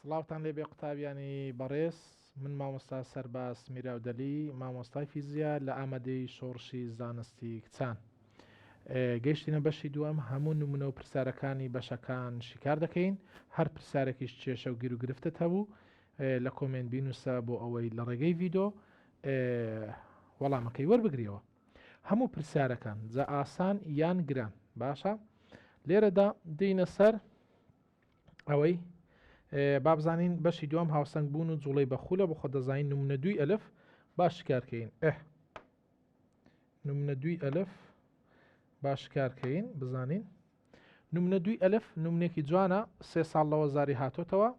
سڵاوتان لێبێ قوتابیانی بەڕێز من مامۆستا سەرباز میراودەلی مامۆستای فیزیە لە ئامادەی شۆڕشی زانستی کچان گەیشتینە بەشی دووەم هەموو نمونە و پرسیارەکانی بەشەکان شیکار دەکەین هەر پرسیارێکیش کێشە و گیر و گرفتت هەبوو لە کۆمنت بینوسە بۆ ئەوەی لە ڕێگەی ڤیدۆ وەڵامەکەی وەربگریەوە هەموو پرسیارەکان جا ئاسان یان گران باشە لێرەدا دێنە سەر ئەوەی بابزانین بەشی دوام هاوسنگ بوون و جوڵەی بەخولە بە خۆ دەزانین نمونە دوی ئەلف باشکارکەین نمونە دوی ئەلف باشکارکەین بزانین نمونە دوی ئەلف نمونێکی جوانە 3 ساڵ لەوە زاری هاتۆتەوە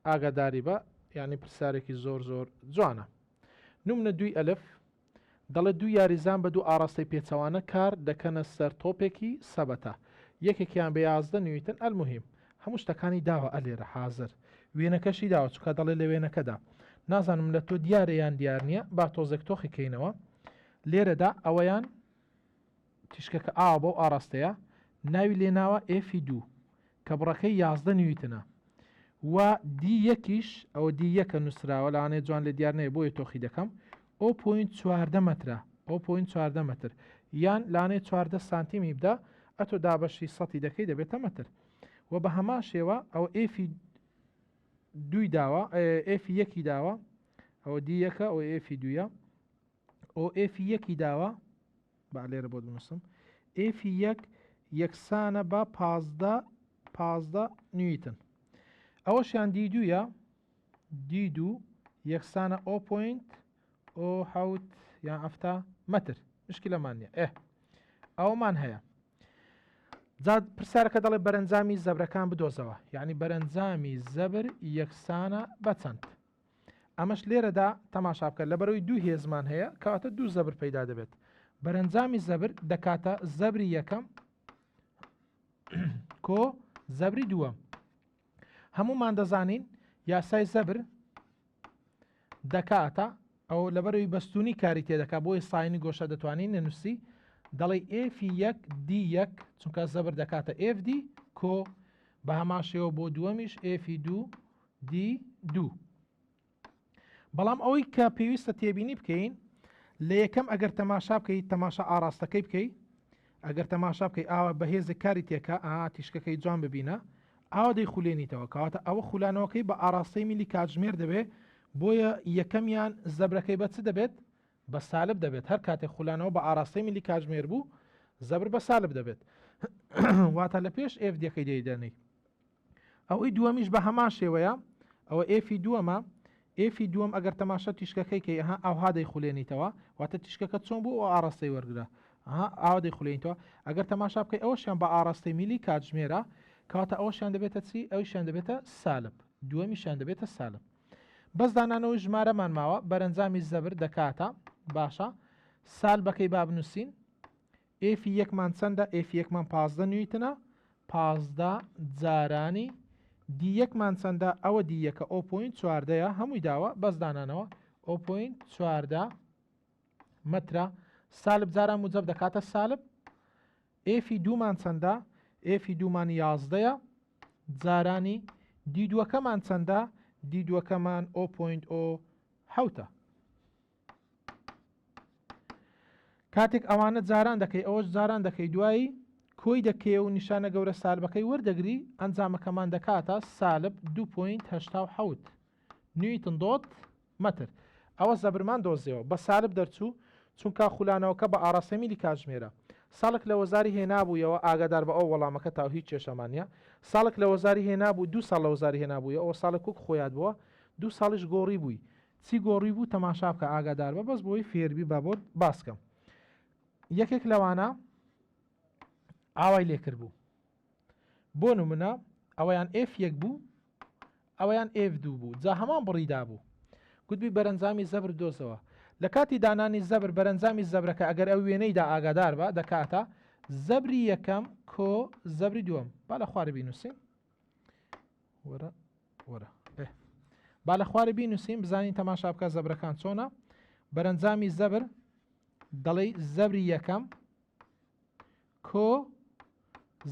ئاگاداری بە یعنی پرسیارێکی زۆر جوانە نمونە دوی ئەلف دەڵێت دوو یاریزان بە دوو ئاراستەی پێچەوانە کار دەکەنە سەر تۆپێکی سەبەتە یەکێکیان بە 11 نیوتن ئەلموهیم هەموو شتەکانی داوە ئەلێرە حازر وێنەکەشی داوە چکە دەڵێ لە وێنەکەدا نازانم لە تۆ دیارەیان دیار نییە با تۆزێک تۆخیکەینەوە لێرەدا ئەوەیان تیشکەکە ئاوە بۆ ئاراستەیە ناوی لێناوە ئێفی دوو کە بڕەکەی 11 نیوتنە و دی یەکیش ئەو دی یەکە نووسراوە لەوانەیە جوان لە دیار نەیە بۆیە تۆخی دەکەم 0.14 مترە 0.14 متر یان لانەیە 14 سانتیمی بدە ئەتۆ دابەشی سەتی دەکەی دەبێتە متر و بە هەمان شێوە ئەو ئێفی دوی داوە ئێفی یەکی داوە ئەو دی یەکە ئەو ئێفی دویە ئەو ئێفی یەکی داوە با لێرە بۆ دونووسم ئێفی یەک یەکسانە بە 15 نیوتن ئەوەشیان دی دویە دی دوو یەکسانە 0.07 یان ئەفتا متر مشکلەمان نییە ئەومان هەیە جاد پرسیارەکە دەڵێ بەرەنجامی زەبرەکان بدۆزەوە یعنی بەرەنجامی زەبر یەکسانە بەچەند ئەمەش لێرەدا تەماشا بکە لەبەرەوەی دوو هێزمان هەیە کەواتە دوو زەبر پەیدا دەبێت بەرەنجامی زەبر دەکاتە زەبری یەکەم کۆ زەبری دووەم هەمومان دەزانین یاسای زەبر دەکاتە ئەو لەبەرەوەی بەستونی کاری تێدەکات بۆی ساینی گۆشە دەتوانین نەنووسی دەڵێ ئێفی یەک دی یەک چونکە زەبر دەکاتە ئێف دی کۆ بە هەماشەوە بۆ دووەمیش ئێفی دوو دی دوو بەڵام ئەوەی کە پێویستە تێبینی بکەین لە یەکەم ئەگەر تەماشا بکەیت تەماشا ئاراستەکەی بکەیت ئەگەر تەماشا بکەیت ئاوە بەهێزی کاری تێکە تیشکەکەی جوان ببینە ئاوا دەی خولێنیتەوە کەواتە ئەوە خولانەوەکەی بە ئاراستەی میلی کاتژمێر دەبێت بۆیە یەکەمیان زەبرەکەی بە چ دەبێت بە سالب دەبێت هەر کاتێک خولانەوە بە ئاراستەی میلی کاتژمێر بوو زەبر بە سالب دەبێت واتە لە پێش ئێف دیەکەی دەیدەنەی ئەوەی دووەمیش بە هەمان شێوەیە ئەوە ئێفی دووەمە ئێفی دووەم ئەگەر تەماشا تیشکەکەی کە ئەوها دەی خولێنیتەوە واتە تیشکەکە چۆن بوو ئەو ئاراستەی وەرگرە ئاوا دەی خولێنیتەوە ئەگەر تەماشا بکەی ئەوەشیان بە ئاراستەی میلی کاتژمێرە کەواتە ئەوەشیان دەبێتە چی ئەویشیان دەبێتە سالب دووەمیشیان دەبێتە سالب بەس دانانەوەی ژمارەمان ماوە بەرەنجامی زەبر دەکاتە باشە سالبەکەی با بنووسین ئێفی یەکمان چەندە ئێفی یەکمان 15 نیوتنە 15 جارانی دی یەکمان چەندە ئەوە دی یەکە 0.14 هەمووی داوە بەس دانانەوە 0.14 مترە سالب جاران موجب دەکاتە سالب ئێفی دوومان چەندە ئێفی دوومان 11 جارانی دی دووەکەمان چەندە دی دووەکەمان 0.07 کاتێک ئەوانە جاران دەکەی ئەوەش جاران دەکەی دوایی کۆی دەکەی و نیشانە گەورە سالبەکەی وەردەگری ئەنجامەکەمان دەکاتە سالب 2.87 نیوتن دۆت متر ئەوە زەبرمان دۆزیەوە بە سالب دەرچوو چونکە خولانەوەکە بە ئاراستەی میلی کاتژمێرە ساڵک لە وەزاری هێنابوویەوە ئاگادار بە ئەو وەڵامەکە تا هیچ کێشەمانە ساڵک لە وەزاری هێنابوو 2 ساڵ لە وەزاری هێنابووە ئەوە ساڵک کوک خۆیان بووە 2 ساڵیش گۆڕی بووی چی گۆڕی بوو تەماشا بکە ئاگادار بە بەس بۆی فێربی بابۆت باسکەم یەکێک لەوانە ئاوای لێکرد بوو بۆ نمونە ئەوەیان F1 بوو ئەوەیان F2 بوو جا هەمان بڕیدا بوو گوتبی بەرەنجامی زەبر دۆزەوە لە کاتی دانانی زەبر بەرەنجامی زەبرەکە ئەگەر ئەو وێنەیدا ئاگادار بە دەکاتە زەبری یەکەم کۆ زەبری دووەم با لە خوارە بینوسین وەرە با لە خوارە بینوسین بزانین تەماشا بکە زەبرەکان چۆنە بەرەنجامی زەبر دەڵێ زەبری یەکەم کۆ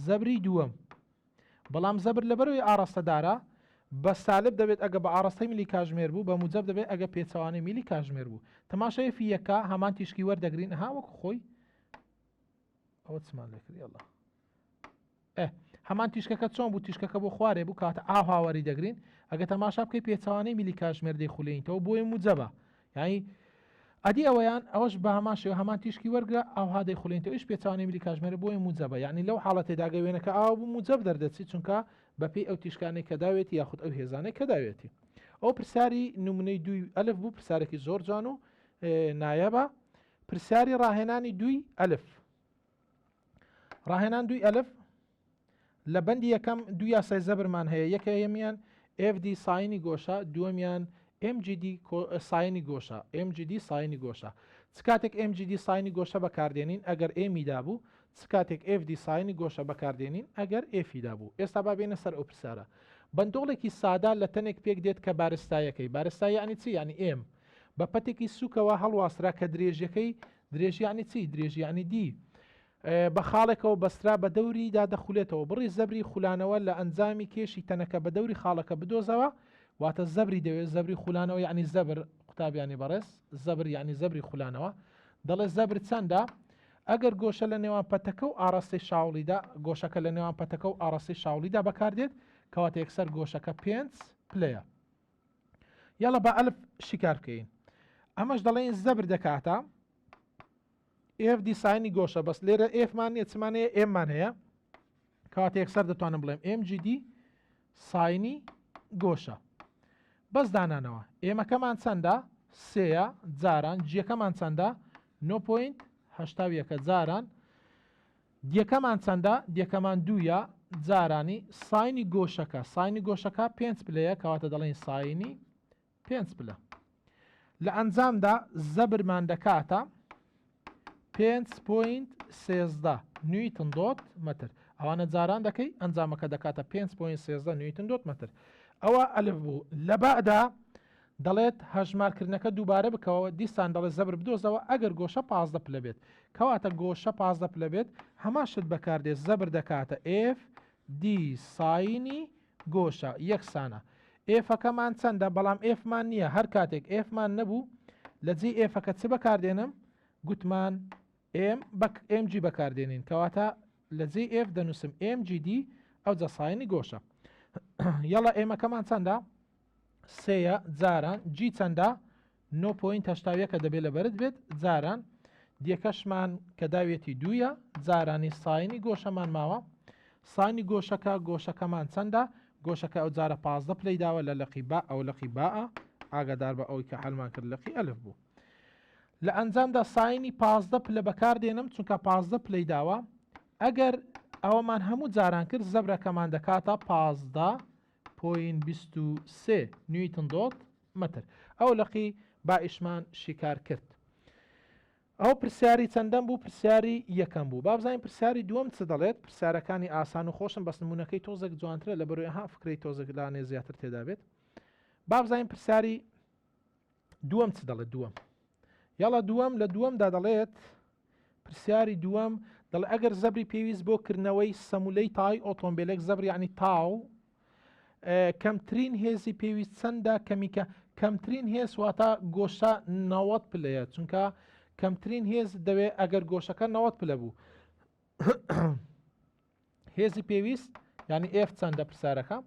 زەبری دووەم بەڵام زەبر لەبەرەوەی ئاراستەدارە بە سالب دەبێت ئەگە بە ئاڕاستەی میلی کاژمێر بوو بە موجب دەبێت ئەگە پێچەوانەی میلی کاژمێر بوو تەماشای فی یەکە هەمان تیشکی وەردەگرین ها وەکو خۆی ئەوە چمان لێکردی ئەڵڵا هەمان تیشکەکە چۆن بوو تیشکەکە بۆ خوارێ بوو کاتە ئاهاوەری دەگرین ئەگە تەماشا بکەی پێچەوانەی میلی کاژمێر دەیخولێنیتەوە بۆیە موجەبە یعنی ئەدی ئەوەیان ئەوەش بە هەمان شێوە هەمان تیشکی وەرگرە ئاها دەیخولێنیتەوە ئیش پێچەوانەی میلی کاژمێر بۆیە موجەبە یعنی لەو حاڵەتێدا وێنەکە ئاوا بوو موجەب دەردەچی چونکە بەپێی ئەو تیشکانەی کە داوێتی یاخود ئەو هێزانەی کە داوێتی ئەو پرسیاری نمونەی دوی ئەلف بوو پرسیارێکی زۆر جوان و نایەبە پرسیاری ڕاهێنانی دوی ئەلف ڕاهێنان دوی ئەلف لە بەندی یەکەم دو یاسای زەبرمان هەیە یەکەمیان FD ساینی گۆشە دووەمیان MGD ساینی گۆشە MGD ساینی گۆشە چ کاتێک MGD ساینی گۆشە بەکاردێنین ئەگەر ئێمیدا بوو چ کاتێک FD ساینی گۆشە بەکاردێنین ئەگەر ئێفیدا بوو ئێستا با بێنە سەر ئەو پرسیارە بەندۆڵێکی سادا لە تەنێک پێک دێت کە بارستایەکەی بارستای ینی چی ینی ئێم بە پەتێکی سوکەوە هەڵواسرا کە درێژەکەی درێژی ینی چی درێژی ینی دی بە خاڵێکەوە بەسترا بە دەوریدا دەخولێتەوە بڕی زەبری خولانەوە لە ئەنجامی کێشی تەنەکە بە دەوری خاڵەکە بدۆزەوە واتە زەبری دەوێت زەبری خولانەوە یعنی زەبر قوتابیانی بەڕێز زەبر یعنی زەبری خولانەوە دەڵێ زەبر چەندە ئەگەر گۆشە لە نێوان پەتەکە و ئاڕاستی شاوڵیدا گۆشەکە لە نێوان پەتەکە و ئاڕاستی شاوڵیدا بەکاردێت کەواتە یەکسەر گۆشەکە 5 پلەیە یاڵە بە ئەلف شیکار بکەین ئەمەش دەڵێن زەبر دەکاتە FD ساینی گۆشە بەس لێرە ئفمان نیە چمانەیە ئێمان هەیە کەواتە یەکسەر دەتوانم بڵێم MGD ساینی گۆشە بەس دانانەوە ئێمەکەمان چەندە سەیە جاران جیەکەمان چەندە 9.8 جاران دیەکەمان چەندە دیەکەمان دوویە جارانی ساینی گۆشەکە 5 پلەیە کەواتە دەڵێن ساینی 5 پلە لە ئەنجامدا زەبرمان دەکاتە 5.13 نیوتن دۆت مەتر ئەوانە جاران دەکەی ئەنجامەکە دەکاتە 5.13 نیوتن دۆت مەتر ئەوە ئەلف بوو لە بەعدا دەڵێت هەژمارکردنەکە دووبارە بکەوە دیسان دەڵێت زەبر بدۆزەوە ئەگەر گۆشە 15 پلە بێت کەواتە گۆشە 15 پلە بێت هەمان شت بەکاردێت زەبر دەکاتە FD ساینی گۆشە یەکسانە ئێفەکەمان چەندە بەڵام ئێفمان نییە هەر کاتێک ئێفمان نەبوو لە جێ ئێفەکە چ بەکاردێنم گوتمان MG بەکاردێنین کەواتە لە جێ F دەنووسم MGD ئەو جە ساینی گۆشە یاڵە ئێمەکەمان چەندە سەیە جاران جی چەندە 9.8 کە دەبێت لە بەرت بێت جاران دیەکەشمان کە داوێتی دوویە جارانی ساینی گۆشەمان ماوە ساینی گۆشەکەمان چەندە گۆشەکە ئەو جارە 15 پلەی داوە لە لەقی با ئەو لەقی باە ئاگادار بە ئەوی کە حەلمان کرد لەقی ئەلف بوو لە ئەنجامدا ساینی 15 پلە بەکاردێنم چونکە 15 پلەی داوە ئەگەر ئەوەمان هەموو جاران کرد زەبرەکەمان دەکاتە 15.23 نیوتن دۆت مەتر ئەو لەقی بائیشمان شیکار کرد ئەو پرسیاری چەندەم بوو پرسیاری یەکەم بوو بابزانین پرسیاری دووەم چ دەڵێت پرسیارەکانی ئاسان و خۆشن بەس نمونونەکەی تۆزێک جوانترە لە بەرۆی ها فکرەی تۆزێکدانێ زیاتر تێدا بێت بابزانین پرسیاری دووەم چ دەڵێت دووەم یاڵە دووەم لە دووەمدا دەڵێت پرسیاری دووەم دەڵێ ئەگەر زەبری پێویست بۆ کردنەوەی سەمولەی تای ئۆتۆمبیلێک زەبر یعنی تاو کەمترین هێزی پێویست چەندە کەمیکە کەمترین هێز واتە گۆشە 90 پلەیە چونکە کەمترین هێز دەوێت ئەگەر گۆشەکە 90 پلە بوو هێزی پێویست ینی F چەندە پرسیارەکە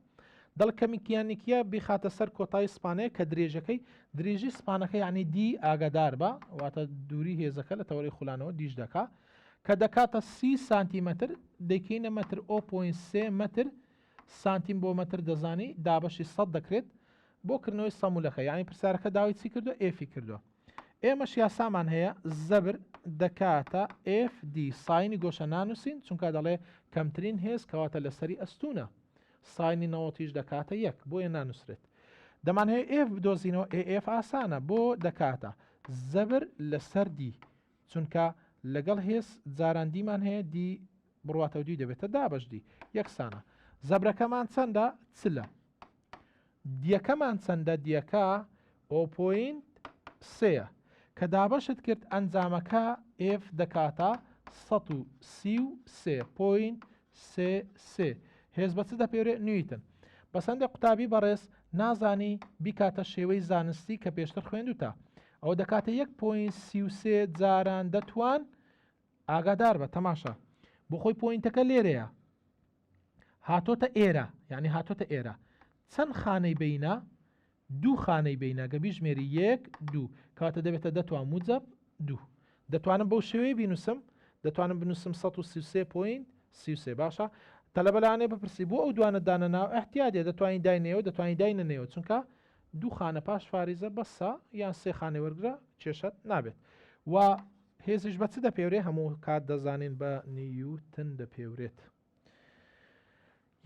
دڵ کەمیکیانێکیە بخاتە سەر کۆتای سپانەیە کە درێژەکەی درێژی سپانەکە یعنی دی ئاگادار بە واتە دووری هێزەکە لە تەوەری خولانەوە دیش دەکا کە دەکاتە 30 سانتیمەتر دەکەینە مەتر 0.3 مەتر سانتیم بۆ مەتر دەزانی دابەشی 100 دەکرێت بۆ کردنەوەی سەمولەکە یعنی پرسیارەکە داوای چی کردو ئێفی کردو ئێمەش یاسامان هەیە زەبر دەکاتە FD ساینی گۆشە نانووسین چونکە دەڵێ کەمترین هێز کەواتە لەسەری ئەستونە ساینی نەوەتیش دەکاتە یەک بۆیە نانووسرێت دەمان هەیە F بدۆزینەوە AF ئاسانە بۆ دەکاتە زەبر لەسەر دی چونکە لەگەڵ هێز جاراندیمان هەیە دی بڕواتەوە دی دەبێتە دابش دی یەکسانە زەبرەکەمان چەندە چلە دیەکەمان چەندە دیەکە 0.3 کە دابەشت کرد ئەنجامەکە F دەکاتە 133.33 هێز بە چ دەپێرێت نیوتن بەسەندێک قوتابی بەڕێز نازانی بیکاتە شێوەی زانستی کە پێشتر خوێندوتە ئەو دەکاتە 1.33 جاران دەتوان ئاگادار بە تەماشا بۆ خۆی پۆینتەکە لێرەیە هاتۆتە ئێرە یعنی هاتۆتە ئێرە چەند خانەی بینە دوو خانەی بینە گە بیژمێری 1 2 کاتە دەبێتە دەتوان موجب 2 دەتوانم بەو شێوەیە بینوسم دەتوانم بنووسم 133.33 باشە تەلەبەلانێ بپرسی بۆ ئەو دوانە دانە ناو احتیاجێ دەتوانین داینەوە دەتوانین داینەنەوە چونکە دوو خانە پاش فاریزە بەسە یان سێ خانەی وەرگرە کێشت نابێت و هێزش بە چ دەپێورێ هەموو کات دەزانین بە نیوتن دەپێورێت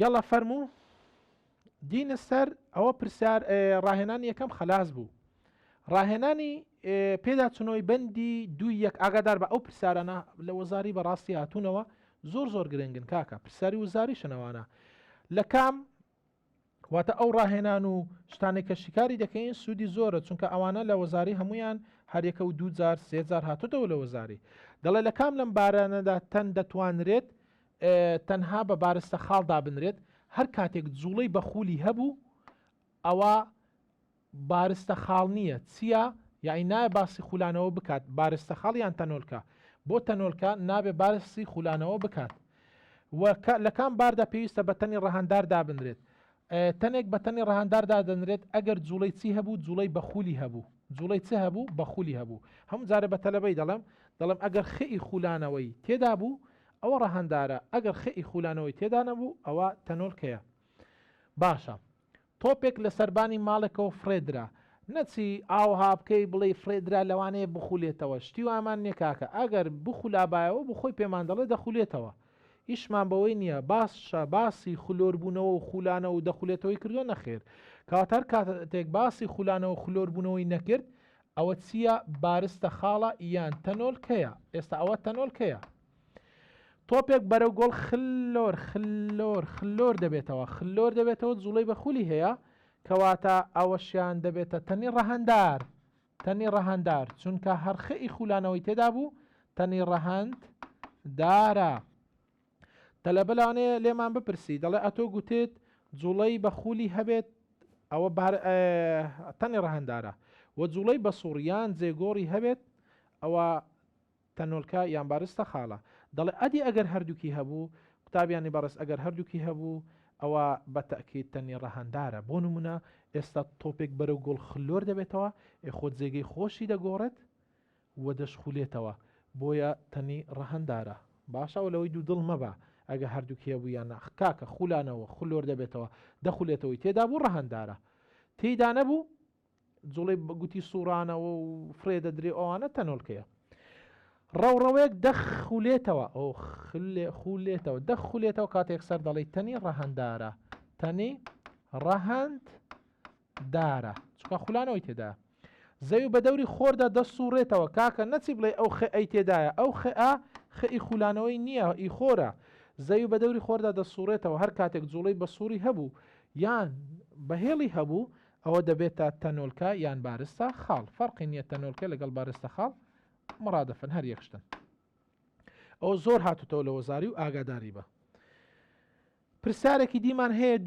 یاڵا فەرموو دینە سەر ئەوە پرسیار ڕاهێنانی یەکەم خلاص بوو ڕاهێنانی پێدا چنەوەی بەندی دوو یەک ئاگادار بە ئەو پرسیارانە لە وەزاری بەڕاستی هاتوونەوە زۆر گرنگن کاکە پرسیاری وزاری شنەوانە لە کام واتە ئەو ڕاهێنان و شتانێک کە شیکاری دەکەین سوودی زۆرە چونکە ئەوانە لە وەزاری هەمویان هەریەکە و 2000 3000 هاتوتەوە لە وەزاری دەڵێ لە کام لەم بارانەدا تەن دەتوانرێت تەنها بە بارستە خاڵدا بنرێت هەر کاتێک جوڵەی بەخولی هەبوو ئەوە بارستە خاڵ نییە چییە یعنی نایە باسی خولانەوە بکات بارستە خاڵیان تەنۆلکە بۆ تەنۆلکە نابێ بارسی خولانەوە بکات لە کام باردا پێویستە بە تەنی ڕەهاندار دابنرێت تەنێک بە تەنی ڕەهانداردا دەنرێت ئەگەر جوڵەی چی هەبوو جوڵەی بەخولی هەبوو جوڵەی چه هەبوو بەخولی هەبوو هەموو جارە بە تەلەبەی دەڵێم ئەگەر خێئی خولانەوەی تێدا بوو ئەوە ڕەهاندارە ئەگەر خێئی خولانەوەی تێدا نەبوو ئەوە تەنۆلکەیە باشە تۆپێک لە سەربانی ماڵێکەوە فرێدرا نەچی ئاوها بکەی بڵێ فرێدرا لەوانەیە بخولێتەوە شتی وامان نییە کاکە ئەگەر بخولابایەوە بخۆی پێمان دەڵێ دەخولێتەوە ئیشمان بەوەی نییە باشە باسی خولۆربوونەوە و خولانە و دەخولێتەوەی کردو نەخێر کاتەر کاتێک باسی خولانەوە خولۆربوونەوەی نەکرد ئەوە چییە بارستە خاڵە یان تەنۆلکەیە ئێستا ئەوە تەنۆلکەیە تۆپێک بەرەو گۆڵ خلۆر دەبێتەوە خلۆر دەبێتەوە جوڵەی بەخولی هەیە کەواتە ئەوەشیان دەبێتە تەنی ڕەهاندار چونکە هەرخەئی خولانەوەی تێدا بوو تەنی ڕەهاند دارە تەلەبەلانێ لێمان بپرسی دەڵێ ئەتۆ گوتێت جوڵەی بەخولی هەبێت ئەوە تەنی ڕەهاندارە و جوڵەی بە سووریان جێگۆڕی هەبێت ئەوە تەنۆلکە یان بارستە خاڵە دەڵێ ئەدی ئەگەر هەردووکی هەبوو قوتابیانی بەڕێز ئەگەر هەردووکی هەبوو ئەوە بە تەکید تەنی ڕەهاندارە بۆ نمونە ئێستا تۆپێک بەرەو گۆڵ خلۆر دەبێتەوە خۆت جێگەی خۆشی دەگۆڕێت و دەشخولێتەوە بۆیە تەنی ڕەهاندارە باشەوە لەوەی دوو دڵ مەبە ئەگە هەردووکی هەبوو یان کاکە خولانەوە خلۆر دەبێتەوە دەخولێتەوەی تێدا بوو ڕەهاندارە تێیدا نەبوو جوڵەی گوتی سوورانەوە و فرێ دەدرێ ئەوانە تەنۆلکەیە ڕەوڕەوەیەک دەخولێتەوە ئەو خولێتەوە دەخولێتەوە کاتێک سەر دەڵی تەنی ڕەهاندارە تەنی ڕەهاندارە چکە خولانەوەی تێدا زەوی بە دەوری خۆردا دەسوڕێتەوە کاکە نەچی بڵێ ئەو خەئی تێدایە ئەو خەئی خولانەوەی نییە ئی خۆرە زەوی بە دەوری خۆردا دەسوڕێتەوە هەر کاتێک جوڵەی بە سووری هەبوو یان بەهێڵی هەبوو ئەوە دەبێتە تەنۆلکە یان بارستە خاڵ فەرقی نییە تەنۆلکە لەگەڵ بارستە خاڵ مڕادەفن هەر یەکشتن ئەو زۆر هاتوتەوە لە وەزاری و ئاگاداری بە پرسیارێکی دیمان هەیە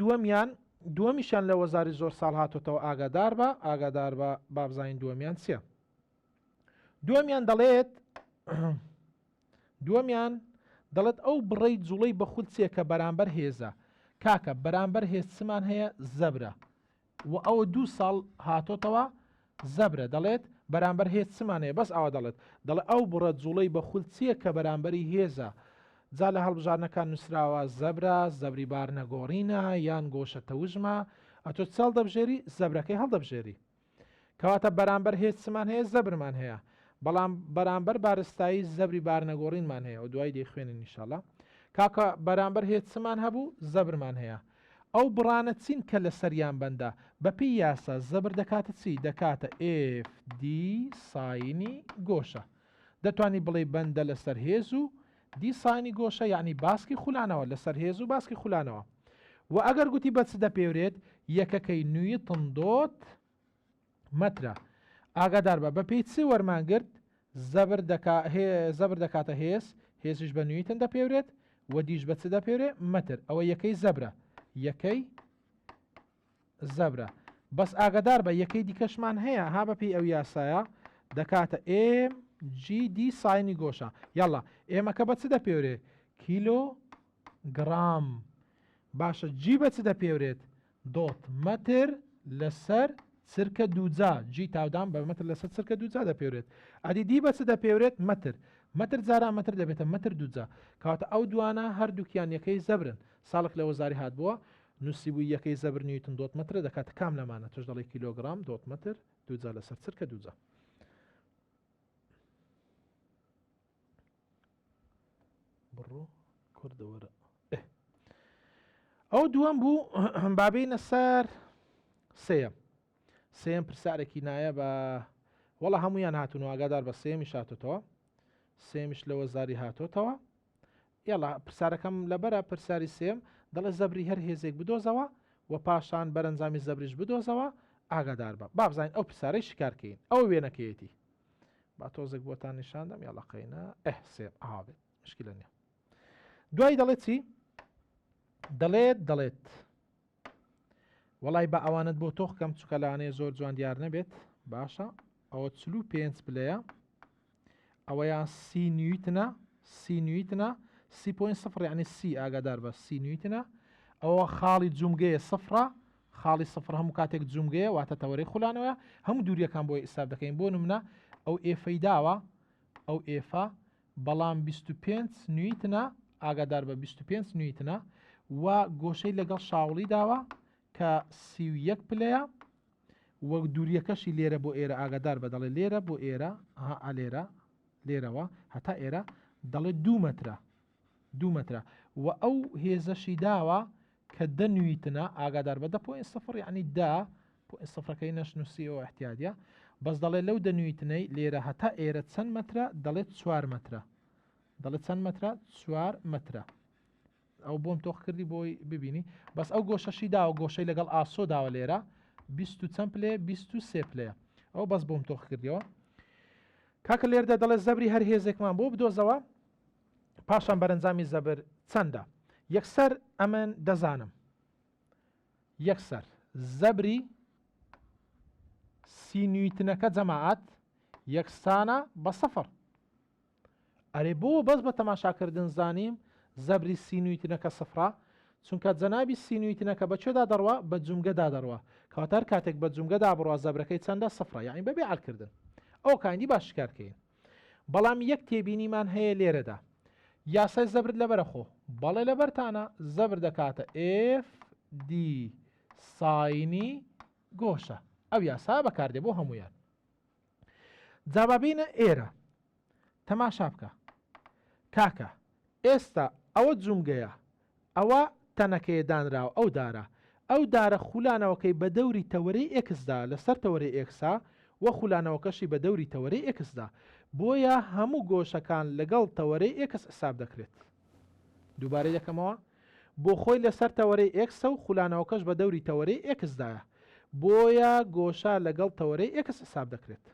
دووەمیشان لە وەزاری زۆر ساڵ هاتوتەوە ئاگادار بە بابزین دووەمیان چییە دووەمیان دەڵێت ئەو بڕێی جوڵەی بەخود چیە کە بەرامبەر هێزە کاکە بەرامبەر هێز چمان هەیە زەبرە و ئەوە 2 ساڵ هاتۆتەوە زەبرە دەڵێت بەرامبەر هێز چمانەیە بەس ئەوە دەڵێت ئەو بڕە جوڵەی بەخود چییە کە بەرامبەری هێزە جا لە هەڵبژارنەکان نووسراوە زەبری بار نەگۆڕینە یان گۆشە تەوژمە ئەتۆ چاڵ دەبژێری زەبرەکەی هەڵدەبژێری کەواتە بەرامبەر هێز چمان هەیە زەبرمان هەیە بەڵام بەرامبەر بارستایی زەبری بار نەگۆڕینمان هەیە و دوای دەیخوێنن ئینشاڵڵا کاکە بەرامبەر هێز چمان هەبوو زەبرمان هەیە ئەو بڕانە چین کە لە سەریان بەندە بەپی یاسا زەبر دەکاتە چی دەکاتە FD ساینی گۆشە دەتوانی بڵێ بەندە لەسەر هێز و دی ساینی گۆشە یعنی باسکی خولانەوە لەسەر هێز و باسکی خولانەوە و ئەگەر گوتی بەچ دەپێورێت یەکەکەی نوی تندۆت مەترە ئاگادار بە بەپی چی وەرمانگرت زەبر دەکاتە هێزش بە نویتن دەپێورێت و دیش بەچ دەپێورێت مەتر ئەوە یەکەی زەبرە یەکەی زەبرە بەس ئاگدار بە یەکەی دیکەشمان هەیە ها بەپی ئەو یاسایە دەکاتە MGD ساینی گۆشە یاڵا ئێمەکە بە چ دەپێورێت کیلۆ گرام باشە جی بە چ دەپێورێت دۆت مەتر لەسەر چرکە دووجا جی تاودان بە مەتر لەسەر چرکە دووجا دەپێورێت ئەدی دی بە چ دەپێورێت مەتر جارا مەتر دەبێتە مەتر دووجا کاتە ئەو دوانە هەردووکیان یەکەی زەبرن ساڵک لە وەزاری هات بووە نووسی بوو یەکەی زەبر نیوتن دۆت مەترە دەکاتە کام لەمانە توش دەڵی کیلۆگرام دۆت مەتر دووجا لەسەر چرکە دووجا بڕۆ کوردەوەرە ئەو دووەم بوو بابینە سەر سێم پرسیارێکی نایە بە وەڵا هەمویان هاتون ئاگادار بە سێمی شاتۆتەوە سێمیش لە وەزاری هاتۆتەوە یاڵا پرسیارەکەم لەبەرە پرسیاری سێم دەڵێ زەبری هەر هێزێک بدۆزەوە و پاشان بەرەنجامی زەبریش بدۆزەوە ئاگادار بە با بزانین ئەو پرسیارەی شکارکەین ئەو وێنەکەیەتی با تۆزێک بۆتان نیشاندەم یاڵا قەینە سێم ئاوێت مشکلە نییە دوای دەڵێت چی دەڵێت وەڵای بە ئەوانت بۆ تۆخکەم چکە لەوانەیە زۆر جوان دیار نەبێت باشە ئەوە 45 پلەیە ئەوەیان سی نیوتنە 3.0 یعنی سی ئاگادار بە سی نیوتنە ئەوە خاڵی جومگەیە سفرە خاڵی سفر هەموو کاتێک جومگەیە واتە تەوەرەی خولانەوە هەموو دووریەکان بۆی ئیساب دەکەین بۆ نمونە ئەو ئێفەی داوە ئەو ئێفە بەڵام 25 نیوتنە ئاگادار بە 25 نیوتنە و گۆشەی لەگەڵ شاوڵی داوە کە 31 پلەیە وەک دووریەکەشی لێرە بۆ ئێرە ئاگادار بە دەڵێ لێرە بۆ ئێرە لێرەوە هەتا ئێرە دەڵێت 2 مەترە و ئەو هێزەشی داوە کە دەنویتنە ئاگادار بە 10.0 یعنی سفرەکەی نەشنووسیەوە احتیادە بەس دەڵێت لەو دەنویتنەی لێرە هەتا ئێرە چەند مەترە دەڵێت 4 مەترە دەڵێت چەند مەترە 4 مەترە ئەو بۆم تۆخ کردی بۆی ببینی بەس ئەو گۆشەشی داوە گۆشەی لەگەڵ ئاسۆ داوە لێرە 20 چەند پلێ 23 پلەیە ئەو بەس بۆم تۆخ کردیەوە کاکە لێردا دەڵێت زەبری هەر هێزێکمان بۆ بدۆزەوە پاشان بەرەنجامی زەبر چەندە یەکسەر ئەمن دەزانم یەکسەر زەبری سی نیوتنەکە جەماعەت یەکسانە بە سەفر ئەرێ بۆ بەس بە تەماشاکردن زانیم زەبری سی نیوتنەکە سفرە چونکە جەنابی سی نیوتنەکە بە چێدا دەڕوە بە جومگەدا دەڕوە کاتەر کاتێک بە جومگەدا بڕوە زەبرەکەی چەندە سفرە یعنی بەبێ عەلکردن ئەو کاندی باش شکارکەین بەڵام یەک تێبینیمان هەیە لێرەدا یاسای زەبرت لەبەرە خۆ بەڵێ لەبەرتانە زەبر دەکاتە FD ساینی گۆشە ئەو یاسا بەکاردێ بۆ هەمویان جابابینە ئێرە تەماشا بکە کاکە ئێستا ئەوە جومگەیە ئەوە تەنەکەیە دانراوە ئەو دارە خولانەوەکەی بە دەوری تەوەرەی ئێکسدا لەسەر تەوەرەی ئێکسا وە خولانەوەکەشی بە دەوری تەوەرەی ئێکسدا بۆیە هەموو گۆشەکان لەگەڵ تەوەرەی ئێکس حساب دەکرێت دووبارەی دەکەمەوە بۆ خۆی لەسەر تەوەرەی ئێکسە و خولانەوەکەش بە دەوری تەوەرەی ئێکسدایە بۆیە گۆشە لەگەڵ تەوەرەی ئێکس حساب دەکرێت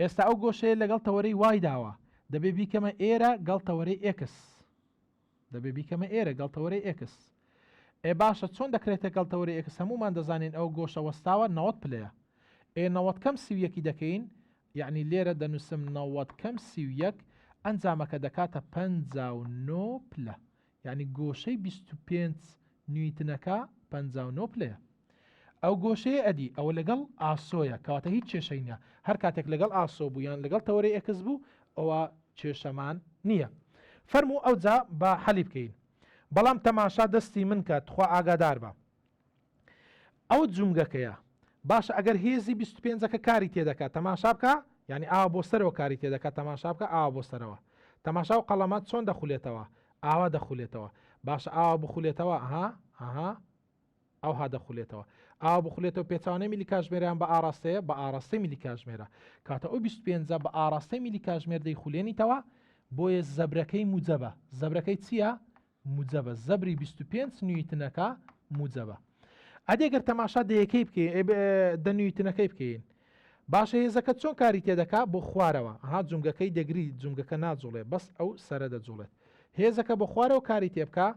ئێستا ئەو گۆشەیە لەگەڵ تەوەرەی وای داوە دەبێ بیکەمە ئێرە گەڵتەوەرەی ئێکس باشە چۆن دەکرێتە گەڵتەوەرەی ئێکس هەمومان دەزانین ئەو گۆشە وەستاوە 90 پلەیە 90 کەم 31 دەکەین یعنی لێرە دەنووسم 90 کەم 31 ئەنجامەکە دەکاتە 59 پلە یعنی گۆشەی 25 نیوتنەکە 59 پلەیە ئەو گۆشەیە ئەدی ئەوە لەگەڵ ئاسۆیە کەواتە هیچ کێشەی نییە هەر کاتێک لەگەڵ ئاسۆ بوو یان لەگەڵ تەوەرەی ئێکس بوو ئەوە کێشەمان نییە فەرموو ئەوجا بە حەلی بکەین بەڵام تەماشا دەستی من کە تخوا ئاگادار بە ئەو جومگەکەیە باشە ئەگەر هێزی 25ەکە کاری تێدەکات تەماشا بکە یعنی ئاوا بۆ سەرەوە کاری تێدەکات تەماشا بکە ئاوا بۆ سەرەوە تەماشا و قەڵەمات چۆن دەخولێتەوە ئاوا دەخولێتەوە باشە ئاوا بخولێتەوە ئەوها دەخولێتەوە ئاوا بخولێتەوە پێچوانەی میلی کاتژمێریان بە ئاراستەیە بە ئاراستەی میلی کاتژمێرە کاتە ئەو 25 بە ئاراستەی میلی کاتژمێر دەیخولێنیتەوە بۆیە زەبرەکەی موجەبە زەبرەکەی چییە؟ موجەبە زەبری 25 نیوتنەکە موجەبە ئەدێگەر تەماشا دەنویتنەکەی بکەین باشە هێزەکە چۆن کاری تێدەکا بۆ خوارەوە جومگەکەی دەگری جومگەکە ناجوڵێ بەس ئەو سەرە دەجوڵێت هێزەکە بۆ خوارەوە کاری تێبکە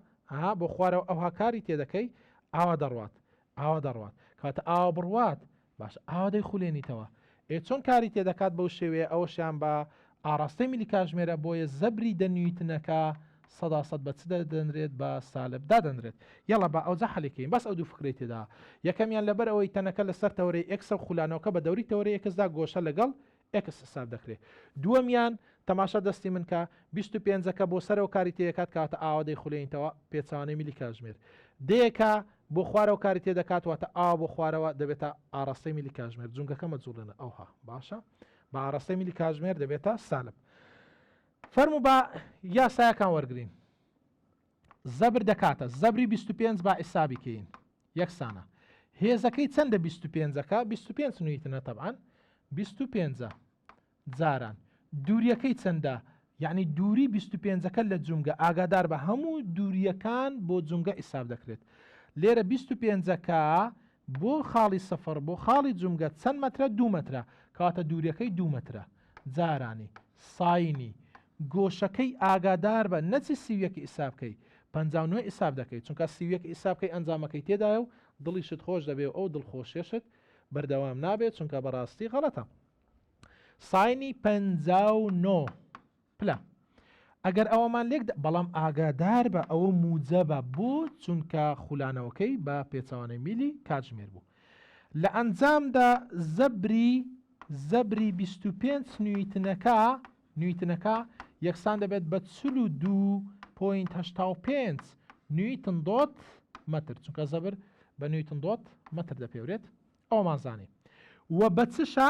بۆ خوارەوە ئەوها کاری تێدەکەی ئاوا دەڕوات ئاوا دەڕوات کاتە ئاوا بڕوات باش ئاوا دەیخولێنیتەوە چۆن کاری تێدەکات بەو شێوەیە ئەوەشیان بە ئاڕاستەی میلی کاژمێرە بۆیە زەبری دەنویتنەکە 100% بە چ دەدەنرێت بە سالب دادەنرێت یاڵە بە ئەوجا حەلێکین بەس ئەو دوو فکرەی تێدا یەکەمیان لەبەر ئەوەی تەنەکە لەسەر تەورەی ئێکس و خولانەوەکە بە دەوری تەورەی ئێکسدا گۆشە لەگەڵ ئێکس حساب دەکرێت دووەمیان تەماشا دەستی منکە 25ەکە بۆ سەرەوە کاری تێکات کاتە ئاوا دەیخولێنیتەوە پێچوانەی میلی کاژمێر دەیەکە بۆ خوارەوە کاری تێدەکات واتە ئاوا بۆ خوارەوە دەبێتە ئاڕاستەی میلی کاژمێر جونگەکە مەجوڵێنە ئەوها باشە بە ئاڕاستەی میلی کاژمێر دەبێتە سالب فەرموو بە یاسایەکان وەرگرین زەبر دەکاتە زەبری 25 با ئیسابی کەین یەکسانە هێزەکەی چەندە 25ەکە 25 نویتنە تەبعاً 25 جاران دووریەکەی چەندە یعنی دووری 25ەکە لە جونگە ئاگادار بە هەموو دووریەکان بۆ جونگە ئیساب دەکرێت لێرە 25ەکە بۆ خاڵی سەفر بۆ خاڵی جونگە چەند مەترە 2 مەترە کاتە دووریەکەی 2 مەترە جارانی ساینی گۆشەکەی ئاگادار بە نەچی سیویەکی ئیسابکەی 59 ئیساب دەکەیت چونکە سیویەکی ئیسابکەی ئەنجامەکەی تێدایە و دڵیشت خۆش دەبێت ئەو دڵخۆشێشت بەردەوام نابێت چونکە بەڕاستی غەڵەتە ساینی 59 پلە ئەگەر ئەوەمان لێک بەڵام ئاگادار بە ئەوە موجەبە بۆ چونکە خولانەوەکەی بە پێچوانەی میلی کاتژمێر بوو لە ئەنجامدا زەبری 25 نویتنەکە یەکسان دەبێت بە 42.85 نیوتن دۆت مەتر چونکە زەبر بە نیوتن دۆت مەتر دەپێورێت ئەومانزانێ وە بە چشە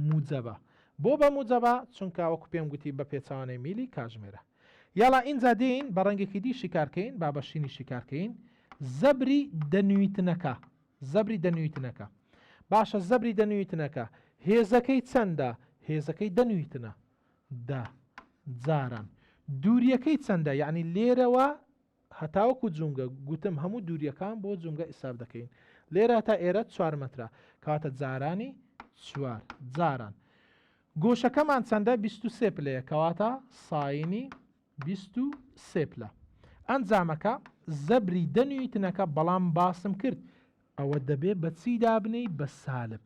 موجەبە بۆ بە موجەبە چونکە وەکو پێم گوتی بە پێچوانەی میلی کاژمێرە یاڵا ئینجا دێین بە ڕەنگێکی دی شیکارکەین با بەشینی شیکارکەین زەبری دەنویتنەکە باشە زەبری دەنویتنەکە هێزەکەی چەندە هێزەکەی دەنویتنە دا جاران دووریەکەی چەندە یعنی لێرەوە هەتاوەکو جونگە گوتم هەموو دووریەکان بۆ جونگە ئیساب دەکەین لێرە تا ئێرە 4 مەترە کاتە جارانی 4 جاران گۆشەکەمان چەندە 23 پلەیە کەواتە ساینی 23 پلە ئەنجامەکە زەبری دەنویتنەکە بەڵام باسم کرد ئەوە دەبێت بە چی دابنەی بە سالب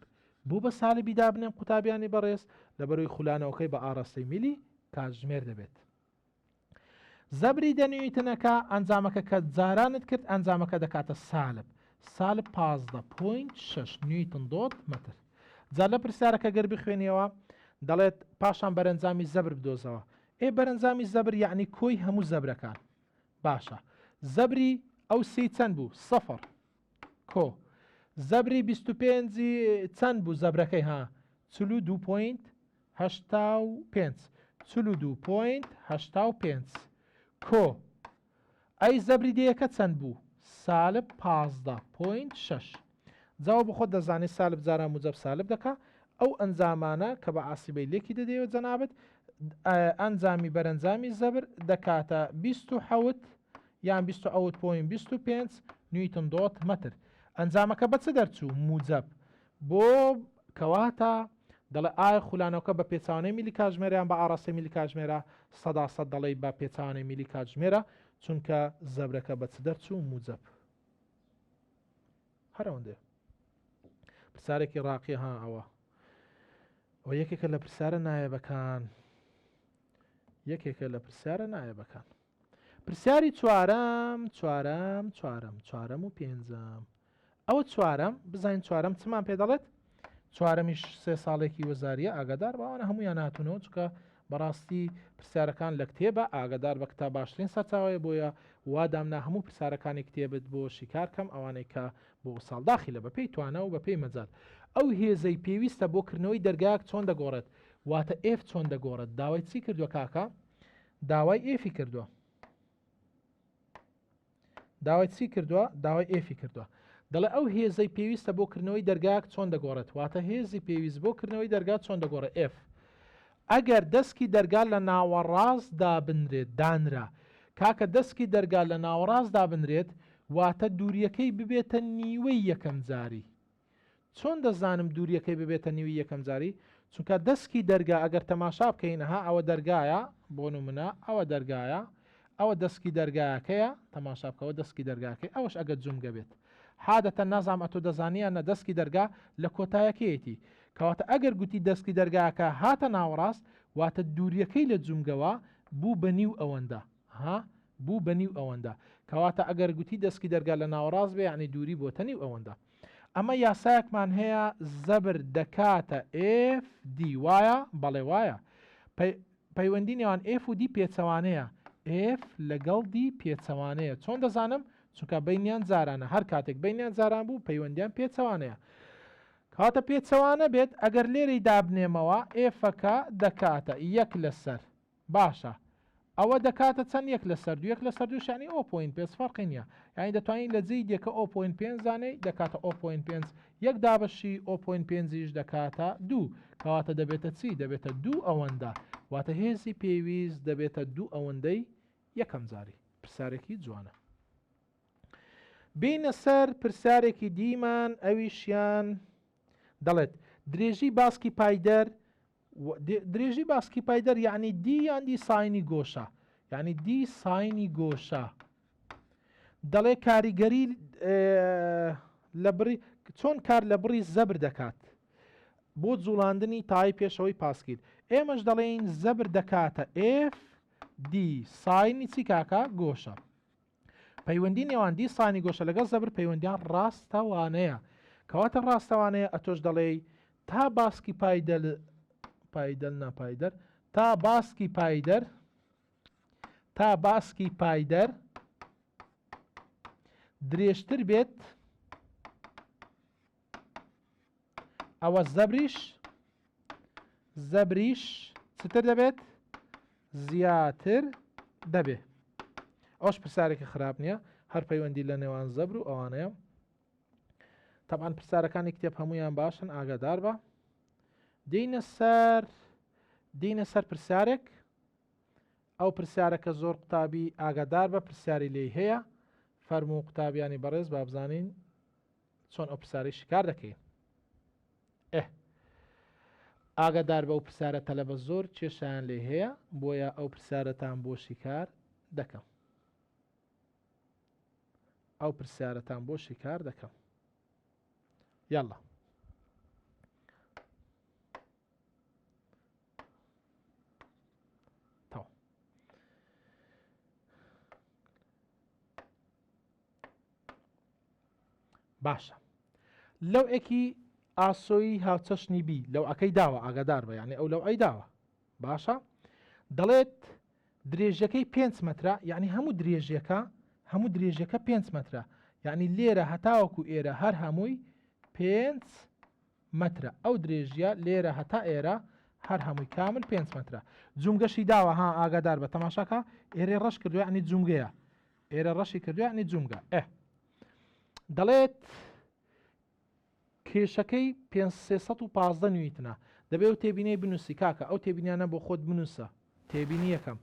بۆ بە سالبی دابنێن قوتابیانی بەڕێز لەبەرەوەی خولانەوەکەی بە ئاڕاستەی میلی کاتژمێر دەبێت زەبری دەنویتنەکە ئەنجامەکە کە جارانت کرد ئەنجامەکە دەکاتە سالب 15.6 نیوتن دۆت مەتر جا لە پرسیارەکە گەر بخوێنیەوە دەڵێت پاشان بەرەنجامی زەبر بدۆزەوە بەرەنجامی زەبر یعنی کۆی هەموو زەبرەکان باشە زەبری ئەو سی چەند بوو سەفر کۆ زەبری 25 چەند بوو زەبرەکەی ها 42.85 کۆ ئەی زەبری دەیەکە چەند بوو سالب 15.6 جاوە بخۆ دەزانێت سالب جاران موجب سالب دەکا ئەو ئەنجامانە کە بە عاسیبەی لێکی دەدەوێت جەنابەت ئەنجامی بەرەنجامی زەبر دەکاتە 27 یان 28.25 نیوتن دۆت مەتر ئەنجامەکە بە چ دەرچوو موجب بۆ کەواتە دەڵێ ئایا خولانەوەکە بە پێچوانەی میلی کاتژمێرەیان بە ئاڕاستەی میلی کاتژمێرە 100% دەڵێ بە پێچوانەی میلی کاتژمێرە چونکە زەبرەکە بە چ دەرچوو موجب هەرەوەندێ پرسارێکی ڕاقی ها ئەوە یەکێکە لە پرسیارە نایەبەکان پرسیاری چوارەم و پێنجەم ئەوە چوارەم بزانین چوارەم چمان پێ دەڵێت چوارەمیش 3 ساڵێکی وەزاریە ئاگادار بەوانە هەمویان هاتوونەوە چکە بەڕاستی پرسیارەکان لە کتێبە ئاگادار بە کتاب باشترین سەرچاوەیە بۆیە وادامنا هەموو پرسیارەکانی کتێبت بۆ شیکارکەم ئەوانەی کە بۆ ساڵداخی لە بەپێی توانە و بەپێی مەجال ئەو هێزەی پێویستە بۆ کردنەوەی دەرگایەک چۆن دەگۆڕێت واتە ئف چۆن دەگۆڕێت داوای چی کردووە کاکە داوای ئفی کردووە داوای ئفی کردووە دەڵێ ئەو هێزەی پێویستە بۆ کردنەوەی دەرگایەک چۆن دەگۆڕێت واتە هێزی پێویست بۆ کردنەوەی دەرگا چۆن دەگۆڕێت ئف ئەگەر دەستکی دەرگا لە ناوەڕاستدا بنرێت دانرا کاکە دەستکی دەرگا لە ناوەڕاستدا بنرێت واتە دووریەکەی ببێتە نیوەی یەکەم جاری چۆن دەزانم دووریەکەی ببێتە نیوی یەکەم جاری چونکە دەستکی دەرگا ئەگەر تەماشا بکەینەها ئەوە دەرگایە بۆ نمونە ئەوە دەرگایە ئەوە دەستکی دەرگایەکەیە تەماشا بکەوە دەستکی دەرگاکەی ئەوەش ئەگەر جومگە بێت حادەتەن نازانم ئەتۆ دەزانیان نە دەستکی دەرگا لە کۆتایەکەیەتی کەواتە ئەگەر گوتی دەستکی دەرگاکە هاتە ناوەڕاست واتە دووریەکەی لە جومگەوە بوو بە نیو ئەوەندە بوو بە نیو ئەوەندە کەواتە ئەگەر گوتی دەستکی دەرگا لە ناوەڕاست بێ یعنی دووری بۆتە نیو ئەوەندە ئەمە یاسایەکمان هەیە زەبر دەکاتە FD وایە بەڵێ وایە پەیوەندی نێوان F و D پێچەوانەیە F لەگەڵ D پێچەوانەیە چۆن دەزانم چونکە بینیان جارانە هەر کاتێک بینیان جاران بوو پەیوەندیان پێچەوانەیە کاتە پێچەوانە بێت ئەگەر لێرەی دابنێمەوە ئێفەکە دەکاتە یەک لەسەر باشە ئەوە دەکاتە چەند یەک لەسەر دو یەک لەسەر دووشانی 0.5 فەرقی نییە یعنی دەتوانین لە جێی دیەکە 0.5 زانەی دەکاتە 0.5 یەک دابەشی 0.5ش دەکاتە دوو کەواتە دەبێتە چی دەبێتە دوو ئەوەندە واتە هێزی پێویست دەبێتە دوو ئەوەندەی یەکەم جاری پرسیارێکی جوانە بینە سەر پرسیارێکی دیمان ئەویشیان دەڵێت درێژی باسکی پایدەر درێژی باسکی پایدەر یعنی دی یاندی ساینی گۆشە یعنی دی ساینی گۆشە دەڵێ کاریگەری لە بڕی چۆن کار لە بڕی زەبر دەکات بۆ جوڵاندنی تای پێشەوەی پاسکیل ئێمەش دەڵێن زەبر دەکاتە F D ساینی چی کاکە گۆشە پەیوەندی نێوان دی ساینی گۆشە لەگەڵ زەبر پەیوەندیان ڕاستەوانەیە کەواتە ڕاستەوانەیە ئەتۆش دەڵێ تا باسکی پایدەر ناپایدەر تا باسکی پایدەر درێژتر بێت ئەوە زەبریش چتر دەبێت زیاتر دەبێ ئەوش پرسیارێکی خراپ نییە هەر پەیوەندی لە نێوان زەبر و ئەوانەیە طبعاً پرسیارەکانی کتێب هەمویان باشن ئاگادار بە دینە سەر پرسیارێک ئەو پرسیارەکە زۆر قوتابی ئاگادار بە پرسیاری لێی هەیە فەرموو قوتابیانی بەڕێز با بزانین چۆن ئەو پرسیاری شکار دەکەین ئاگادار بە ئەو پرسیارە تەلەبە زۆر کێشیان لێ هەیە بۆیە ئەو پرسیارەتان بۆ شکار دەکەم یاڵا باشە لەو ئێکی ئاسۆی هاوچەشنی بی لەو ئەکەی داوە ئاگادار بە یعنی ئەو لەو ئەی داوە باشە دەڵێت درێژەکەی 5 مترە یعنی هەموو درێژەکە 5 مترە یعنی لێرە هەتاوەکو ئێرە هەر هەمووی 5 مترە ئەو درێژیە لێرە هەتا ئێرە هەر هەمووی کامل 5 مترە جومگەشی داوە ها ئاگادار بە تەماشاکە ئێرە ڕەش کردو ینی جومگەیە ئێرە ڕەشی کردو ینی جومگە دەڵێت کێشەکەی 315 نیوتنە دەبێت و تێبینەی بنووسی کاکە ئەو تێبینیانە بۆ خۆت بنووسە تێبینی یەکەم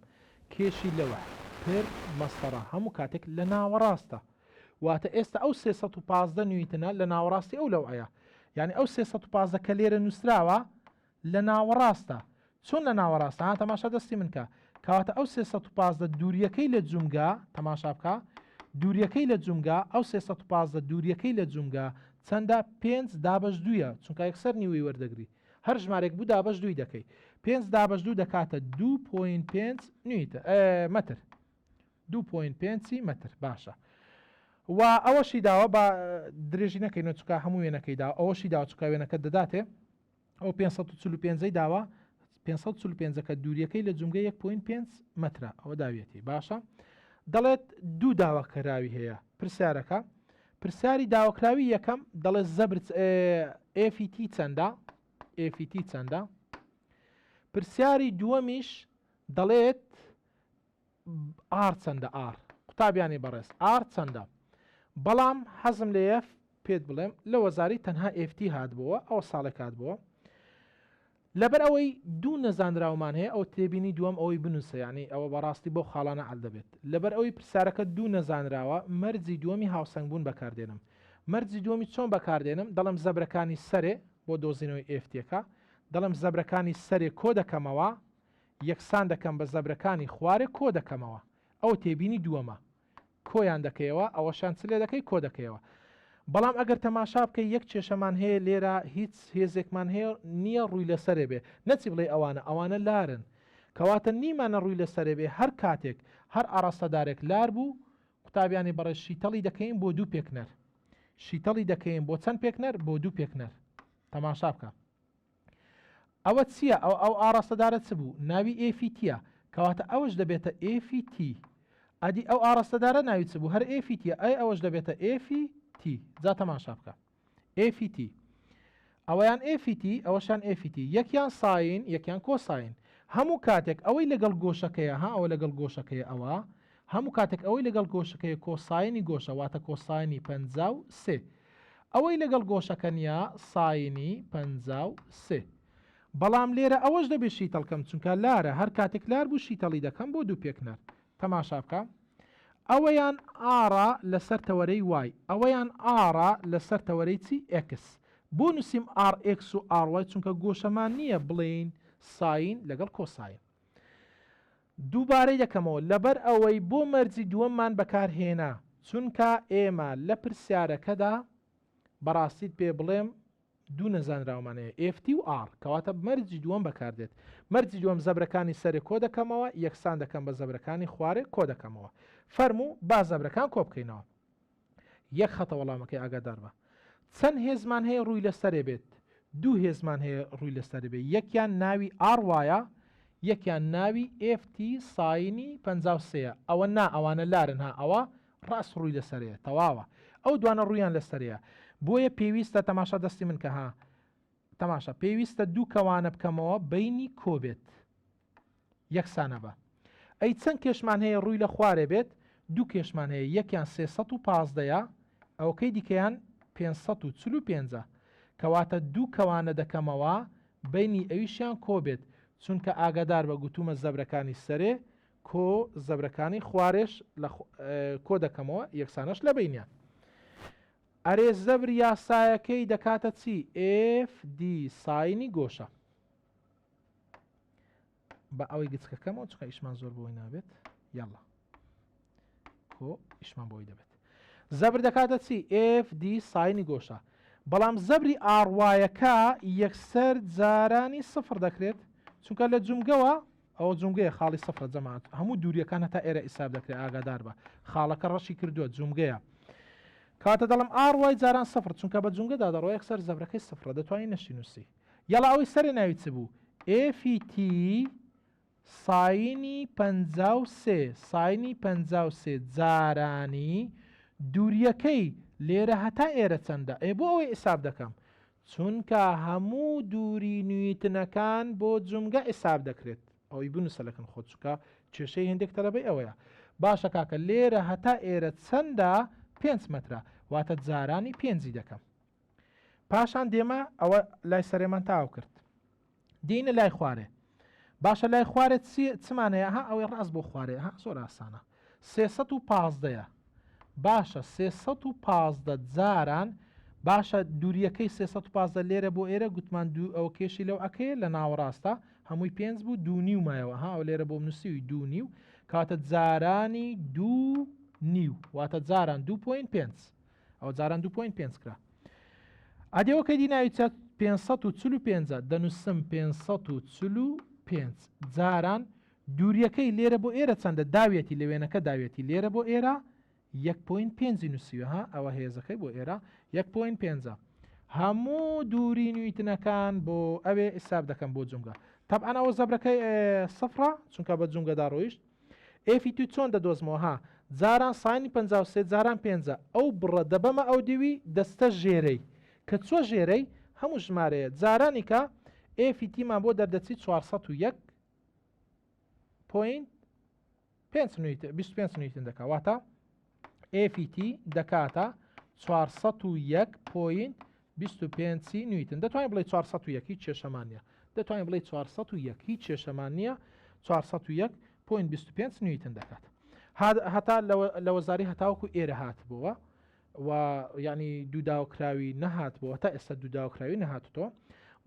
کێشی لەوە پر مەستەرە هەموو کاتێک لە ناوەڕاستە واتە ئێستا ئەو 315 نیوتنە لە ناوەڕاستی ئەو لەو ئەیە یعنی ئەو 315 کە لێرە نووسراوە لە ناوەڕاستە چۆن لە ناوەڕاستە ها تەماشا دەستی منکە کەواتە ئەو 315 دووریەکەی لە جومگا تەماشا بکە دووریەکەی لە جومگا ئەو 315 دووریەکەی لە جومگا چەندە 5 دابش دوویە چونکە یەکسەر نیوەی وەردەگری هەر ژمارێک بوو دابش دووی دەکەی 5 دابش دوو دەکاتە 2.5 متر 2.5 متر باشە و ئەوەشی داوە بە درێژی نەکەین چکە هەموو وێنەکەی دا ئەوەشی داوە چکە وێنەکە دەداتێ ئەو 545 داوە 545 کە دووریەکەی لە جومگە 1.5 مترە ئەوە داوێتی باشە دەڵێت دوو داواکەراوی هەیە پرسیارەکە پرسیاری داواکراوی یەکەم دەڵێت زەبر FT چەندە پرسیاری دووەمیش دەڵێت R چەندە R قوتابیانی بەڕێز R چەندە بەڵام حەزم لێ پێت بڵێم لە وەزاری تەنها FT هاتبووە ئەو ساڵێک هاتبووە لەبەر ئەوەی دوو نەزانراومان هەیە ئەو تێبینی دووەم ئەوەی بنووسە ینی ئەوە بەڕاستی بۆ خاڵانە عەل دەبێت لەبەر ئەوەی پرسیارەکە دوو نەزانراوە مەرجی دووەمی هاوسەنگبوون بەکاردێنم مەرجی دووەمی چۆن بەکاردێنم دەڵم زەبرەکانی سەرێ بۆ دۆزینەوەی FTەکە دەڵم زەبرەکانی سەرێ کۆ دەکەمەوە یەکسان دەکەم بە زەبرەکانی خوارێ کۆ دەکەمەوە ئەو تێبینی دووەمە کۆیان دەکەیەوە ئەوەشان چ لێ دەکەی کۆ دەکەیەوە بەڵام ئەگەر تەماشا بکەی یەک کێشەمان هەیە لێرە هیچ هێزێکمان هەیە نییە ڕووی لەسەرێ بێ نەچی بڵێ ئەوانە لارن کەواتە نیمانە ڕووی لەسەرێ بێ هەر کاتێک هەر ئاراستەدارێک لار بوو قوتابیانی بەڕێ شیتەڵی دەکەین بۆ دوو پێکنەر شیتەڵی دەکەین بۆ چەند پێکنەر بۆ دوو پێکنەر تەماشا بکە ئەوە چییە ئەو ئاراستەدارە چ بوو ناوی ئێفیتیە کەواتە ئەوش دەبێتە ئێفیتی ئەدی ئەو ئاراستەدارە ناوی چ بوو هەر ئێفیتیە ئەی ئەوەش دەبێتە ئێفیتی جا تەماشا بکە ئێفیتی ئەوەیان ئێفیتی ئەوەشان ئێفیتی یەکیان ساین یەکیان کۆساین هەموو کاتێک ئەوەی لەگەڵ گۆشەکەیە ها ئەوە لەگەڵ گۆشەکەی ئەوە هەموو کاتێک ئەوەی لەگەڵ گۆشەکەی کۆساینی گۆشە واتە کۆساینی 53 ئەوەی لەگەڵ گۆشەکەنیا ساینی 53 بەڵام لێرە ئەوەش دەبێت شیتەڵکەم چونکە لارە هەر کاتێک لار بوو شیتەڵی دەکەم بۆ دوو پێکنەر تەماشا بکە ئەوەیان ئارا لەسەر تەوەرەی وای ئەوەیان ئارا لەسەر تەوەرەی چی ئەکس بۆ نووسیم RX و RY چونکە گۆشەمان نییە بڵین ساین لەگەڵ کۆساین دووبارەی دەکەمەوە لەبەر ئەوەی بۆ مەرجی دووەممان بەکارهێنا چونکە ئێمە لە پرسیارەکەدا بەڕاستیت پێ بڵێم دوو نەزانراومانەیە FT و R کەواتە مەرجی دووەم بەکاردێت مەرجی دووەم زەبرەکانی سەرێ کۆ دەکەمەوە یەکسان دەکەم بە زەبرەکانی خوارێ کۆ دەکەمەوە فەرموو با زەبرەکان کۆ بکەینەوە یەک خەتە وەڵامەکەی ئاگادار بە چەند هێزمان هەیە ڕووی لەسەرێ بێت دوو هێزمان هەیە ڕووی لەسەر بێت یەکیان ناوی R وایە یەکیان ناوی FT ساینی 53 ئەوە نا ئەوانە لارن ها ئەوە ڕاست ڕووی لەسەرەیە تەواوە ئەو دوانە ڕوویان لەسەرەیە بۆیە پێویستە تەماشا دەستی من کە ها تەماشا پێویستە دوو کەوانە بکەمەوە بینی کۆبێت یەکسانە بە ئەی چەند کێشمان هەیە ڕووی لە خوارێ بێت دوو کێشمان هەیە یەکیان 315 ئەوکەی دیکەیان 545 کەواتە دوو کەوانە دەکەمەوە بینی ئەویشیان کۆبێت چونکە ئاگادار بە گوتومە زەبرەکانی سەرێ کۆ زەبرەکانی خوارێش کۆ دەکەمەوە یەکسانەش لە بینیان ئەرێ زەبر یاسایەکەی دەکاتە چی FD ساینی گۆشە بە ئەوەی گچکەکەمەوە چکە ئیشمان زۆر بۆی نابێت یاڵا کۆ ئیشمان بۆی دەبێت زەبر دەکاتە چی FD ساینی گۆشە بەڵام زەبری ئاڕوایەکە یەکسەر جارانی سفر دەکرێت چونکە لە جومگەوە ئەوە جومگەیە خاڵی سفر جەماعەت هەموو دووریەکان هەتا ئێرە ئیساب دەکرێت ئاگادار بە خاڵەکە ڕەشی کردووە جومگەیە کاتە دەڵم ئاڕوای جاران سفر چونکە بە جومگەدا دەڕۆ یەکسەر زەبرەکەی سفرە دەتوانین نەشی نووسی یاڵا ئەوەی سەرێ ناوی چ بوو FT ساینی 53 ساینی 53 جارانی دووریەکەی لێرە هەتا ئێرە چەندە بۆ ئەوەی ئیساب دەکەم چونکە هەموو دووری نوێتنەکان بۆ جومگە ئیساب دەکرێت ئەوەی بنووسە لەکەن خۆ چکە کێشەی هەندێک تەلەبەی ئەوەیە باشە کاکە لێرە هەتا ئێرە چەندە 5 مترە واتە جارانی 5 دەکەم پاشان دێمە ئەوە لای سەرێمان تاو کرد دینە لای خوارێ باشە لای خوارێت چمانەیە ها ئەوەی ڕاست بۆ خوارێ ها زۆر ئاسانە 315 باشە 315 جاران باشە دووریەکەی 315 لێرە بۆ ئێرە گوتمان دوو ئەو کێشی لەو ئەکەیە لە ناوەڕاستە هەمووی 5 بوو 2.5 مایەوە ها ئەو لێرە بۆ نووسیوی 2.5 کاتە جارانی 2.5 واتە جاران 2.5 ئەو جاران 2.5 کرا ئەدێەوەکەی دیناوی 545 دەنووسم 545 جاران دووریەکەی لێرە بۆ ئێرە چەندە داوێتی لەوێنەکە داوێتی لێرە بۆ ئێرە 1.5 نووسیوە ها ئەوە هێزەکەی بۆ ئێرە 1.5 هەموو دووری نوێتنەکان بۆ ئەوێ ئیساب دەکەم بۆ جومگە طبعاً ئەوە زەبرەکەی سفرە چونکە بە جومگەدا ڕۆیشت ئێفی چۆن دەدۆزمەوە ها جاران ساینی 53 جاران 5 ئەو بڕە دەبەمە ئەو دیوی دەستە ژێرەی کە چۆ ژێرەی هەموو ژمارەیە جارانی کە ئێفیتیمان بۆ دەردەچی 401.25 نویتن دەکەواتە FT دەکاتە 401.25 نویتن دەتوانین بڵێ 401 هیچ کێشەمانە دەتوانین بڵێ 401 هیچ کێشەمان نییە 401.25 نویتن دەکات هەتا لە وەزاری هەتاوەکو ئێرە هات بووە و ینی دووداوکراوی نەهات بووە تا ئێستا دووداوکراوی نەهاتۆ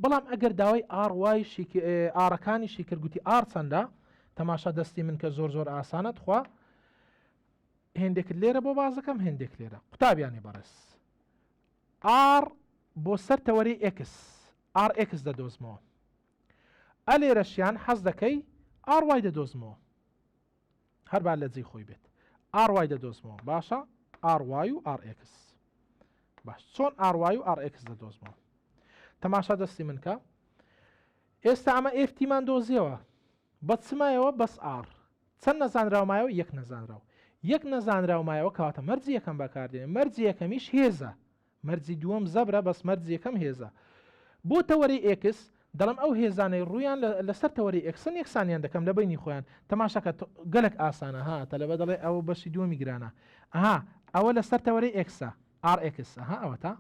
بەڵام ئەگەر داوای ئاڕوای ئارەکانی شیکردگوتی ئار چەندە تەماشا دەستی من کە زۆر ئاسانت خوا هێندێک لێرە بۆ بازەکەم هێندێک لێرە قوتابیانی بەڕێز R بۆ سەر تەوەری X RX دەدۆزمەوە ئەلێرەشیان حەز دەکەی RY دەدۆزمەوە هەربا لە جێی خۆی بێت RY دەدۆزمەوە باشە RY و RX باش چۆن RY و RX دەدۆزمەوە تەماشا دەستی من کە ئێستا ئەمە FTمان دۆزیەوە بە چمایەوە بەس R چەند نەزانراومایەوە یەک نەزانراو یەک نەزانراومایەوە کەواتە مەرجی یەکەم بەکاردێنێ مەرجی یەکەمیش هێزە مەرجی دووەم زەبرە بەس مەرجی یەکەم هێزە بۆ تەوەری X دەڵم ئەو هێزانەی ڕویان لەسەر تەوەری ئەکسن یەکسانیان دەکەم لە بینی خۆیان تەماشاکە گەلک ئاسانە هاتە لەبە دەڵێ ئەوە بەشی دووەمی گرانە ئەها ئەوە لەسەر تەوەری ئەکسە RX ئەها ئەوە تا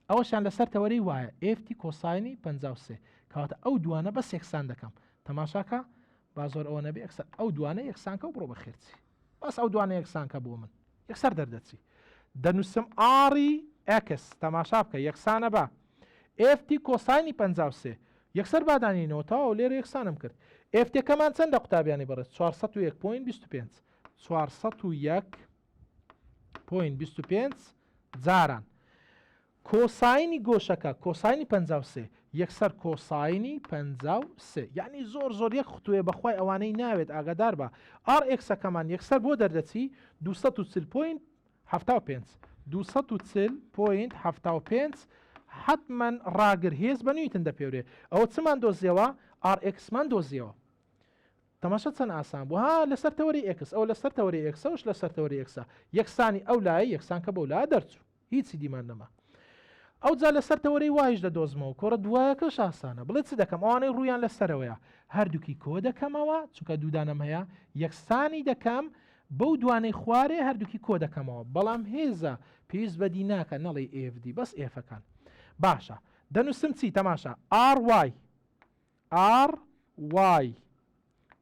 ئەوەشان لەسەر تەوەری وایە FT کۆساینی 53 کەواتە ئەو دوانە بەس یەکسان دەکەم تەماشاکە با زۆر ئەوە نەبێ ئەکسەر ئەو دوانە یەکسانکە و بڕۆ بە خێرچی بەس ئەو دوانە یەکسانکە بۆ من یەکسەر دەردەچی دەنووسم ئاری X تەماشا بکە یەکسانە بە FT کۆساینی 53 یەکسەر بادانینەوە تاوە لێرە یەکسانم کرد ئێفتەکەمان چەند لە قوتابیانی بەڕێز 401.25 401.25 جاران کۆساینی گۆشەکە کۆساینی 53 یەکسەر کۆساینی 53 یعنی زۆر زۆر یەک خوتوێ بەخوای ئەوانەی ناوێت ئاگادار بە RXەکەمان یەکسەر بۆ دەردەچی 240.75 240.75 حتما ڕاگر هێز بە نوێتن دەپێورێ ئەوە چمان دۆزیەوە RXمان دۆزیەوە تەماشا چەند ئاسان بوو ها لەسەر تەوەری X ئەو لەسەر تەوەری X ئەوش لەسەر تەوەری X یەکسانی ئەو لایە یەکسان کە بەو لایە دەرچوو هیچی دیمان نەما ئەو جا لەسەر تەوەری وایش دەدۆزمەوە کۆڕە دوایەکەش ئاسانە بڵێ چ دەکەم ئەوانەی ڕویان لەسەرەوەیە هەردووکی کۆ دەکەمەوە چونکە دوودانەم هەیە یەکسانی دەکەم بەو دوانەی خوارێ هەردووکی کۆ دەکەمەوە بەڵام هێزە پێویست بەدی ناکە نەڵێ FD بەس ئێفەکان باشە دەنووسم چی تەماشا RY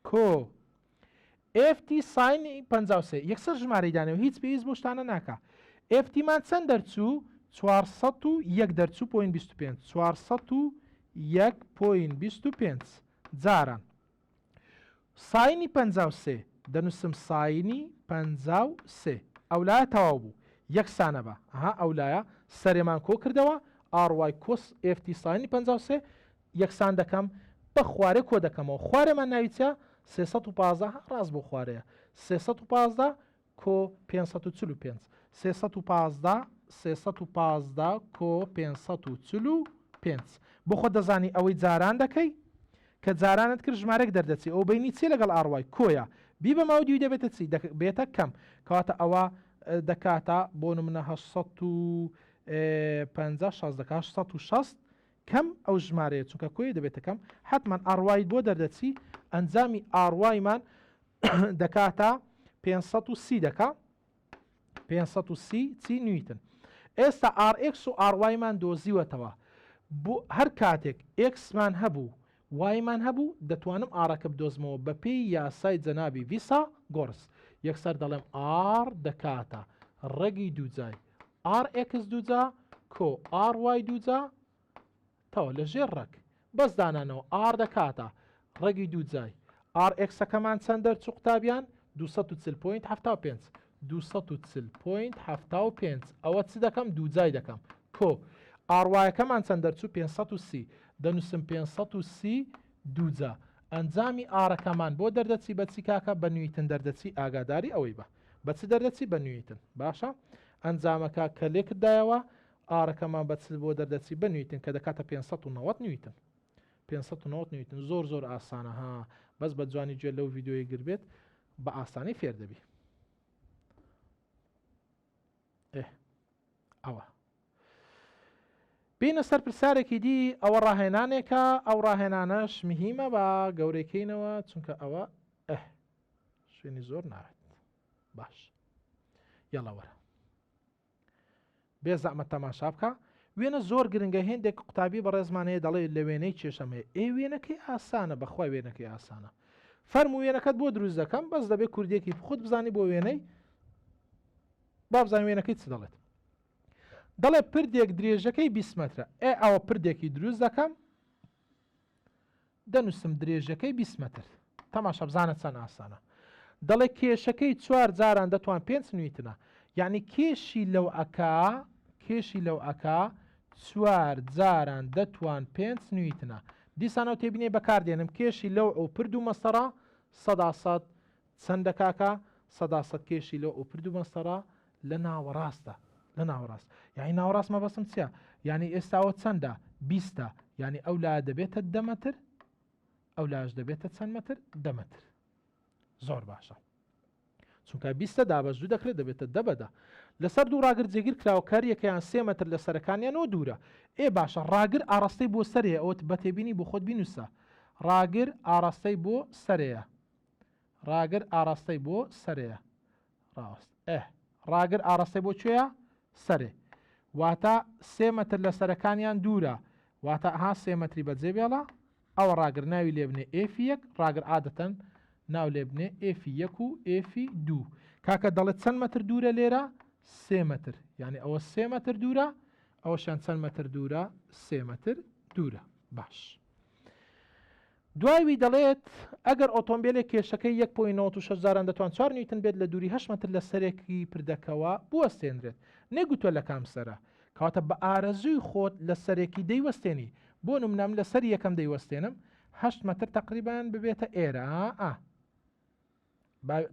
کۆ FT ساینی 53 یەکسەر ژمارەی دانەوە هیچ پێویست بۆ شتانە ناکە FTمان چەند دەرچوو 401 دەرچوو 401.25 جاران ساینی 53 دەنووسم ساینی 53 ئەولایە تەواو بوو یەکسانە بە ئەها ئەولایە سەرێمان کۆ کردەوە RY کۆس FT ساینی 53 یەکسان دەکەم بە خوارێ کۆ دەکەمەوە خوارێمان ناویچە 315 ڕاست بۆ خوارەیە 315 کۆ 545 315 کۆ 545 بۆ خۆ دەزانی ئەوەی جاران دەکەی کە جارانت کرد ژمارەك دەردەچی ئەو بینی چی لەگەڵ RY کۆیە بی بە ماوە دوی دەبێتە چی بێتە کەم کەواتە ئەوە دەکاتە بۆ نمونە 860 کەم ئەو ژمارەیە چونکە کۆی دەبێتە کەم حتمما RY بۆ دەردەچی ئەنجامی RYمان دەکاتە 530 دەکا 530 چی نویتن ئێستا RX و RYمان دۆزیوەتەوە بۆ هەر کاتێک Xمان هەبوو وایمان هەبوو دەتوانم ئارەکە بدۆزمەوە بە پێی یاسای جەنابی ڤیسا گۆرس یەکسەر دەڵێم R دەکاتە ڕێگی دووجای RX دووجا کۆ RY دووجا تەوە لە ژێر ڕێک بەس دانانەوە R دەکاتە ڕێگی دووجای RXەکەمان چەند دەرچوو قوتابیان 240.75 240.75 ئەوە چ دەکەم دووجای دەکەم کۆ RYەکەمان چەند دەرچوو 530 دەنووسم 530 دووجا ئەنجامی ئارەکەمان بۆ دەردەچی بەچی کاکە بە نویتن دەردەچی ئاگاداری ئەوەی بە چ دەردەچی بە نویتن باشە ئەنجامەکە کە لێکدایەوە ئارەکەمان بەچ بۆ دەردەچی بە نویتن کە دەکاتە 590 نویتن 590 نویتن زۆر زۆر ئاسانە ها بەس بە جوانی گوێ لەو ڤیددیۆی گربێت بە ئاسانی فێر دەبی ئەوە بینە سەر پرسیارێکی دی ئەوە ڕاهێنانێکە ئەو ڕاهێنانەش مهمە بە گەورەکەینەوە چونکە ئەوە شوێنی زۆر ناوێت باش یاڵە وەرە بێ زەحمەت تەماشا بکە وێنە زۆر گرنگە هێندێک قوتابی بە ڕێزمانەیە دەڵێ لە وێنەی کێشەمەیە وێنەکەی ئاسانە بەخوای وێنەکەی ئاسانە فەرمو وێنەکەت بۆ دروست دەکەم بەس دەبێت کوردێکی خودت بزانی بۆ وێنەی با بزانین وێنەکەی چ دەڵێت دەڵێ پردێک درێژەکەی 20 مترە ئەوە پردێکی دروست دەکەم دەنووسم درێژەکەی 20 متر تەماشا بزانە چەند ئاسانە دەڵێ کێشەکەی 4 جاران دەتوان 5 نویتنە یعنی کێشی لەو ئەکا کێشی لەو ئەکا 4 جاران دەتوان 5 نیوتنە. دیسانەوە تێبینێ بەکاردێنم کێشی لەو ئەو پرد و مەسەرا 100 چەندەکاکە 100 کێشی لەو ئەو پرد و مەسەرا لە ناوەڕاستە لە ناوەڕاست یعنی ناوەڕاست مەبەستم چییە؟ یعنی ئێستاوە چەندە 20 یعنی ئەو لا دەبێتە 10 مەتر ئەو لاش دەبێتە چەند مەتر 10 مەتر. زۆر باشە چونکە 20 دابەزوو دەکرێت دەبێتە 10 بەدا لەسەر دوو ڕاگر جێگیر کراوە کاریەکەیان 3 مەتر لە سەرەکانیانەوە دوورە. باشە ڕاگر ئاڕاستەی بۆ سەرەیە ئەوت بە تێبینی بۆ خۆت بینوسە ڕاگر ئاڕاستەی بۆ سەرەیە ڕاگر ئاڕاستەی بۆ سەرەیە ڕاست ڕاگر ئاڕاستەی بۆ کوێیە سەرێ واتە 3 مەتر لە سەرەکانیان دوورە واتە ها 3 مەتری بەجێ بێڵە ئەوە ڕاگر ناوی لێبنێ ئێفیەک ڕاگر عادەتەن ناو لێبنێ ئێفی 1 و ئێفی 2 کاکە دەڵێت چەند مەتر دوورە لێرە 3 مەتر یعنی ئەوە 3 مەتر دوورە ئەوەشان چەند مەتر دوورە 3 مەتر دوورە. باش دوایوی دەڵێت ئەگەر ئۆتۆمبیلێک کێشەکەی 1.96 جاران دەتوان 4 نیوتن بێت لە دووری 8 مەتر لە سەرێکی پردەکەوە بوەستێنرێت نێگوتوە لە کام سەرە کەواتە بە ئارەزووی خۆت لە سەرێکی دەیوەستێنی بۆ نمونەم لە سەر یەکەم دەیوەستێنم 8 مەتر تقریبان ببێتە ئێرە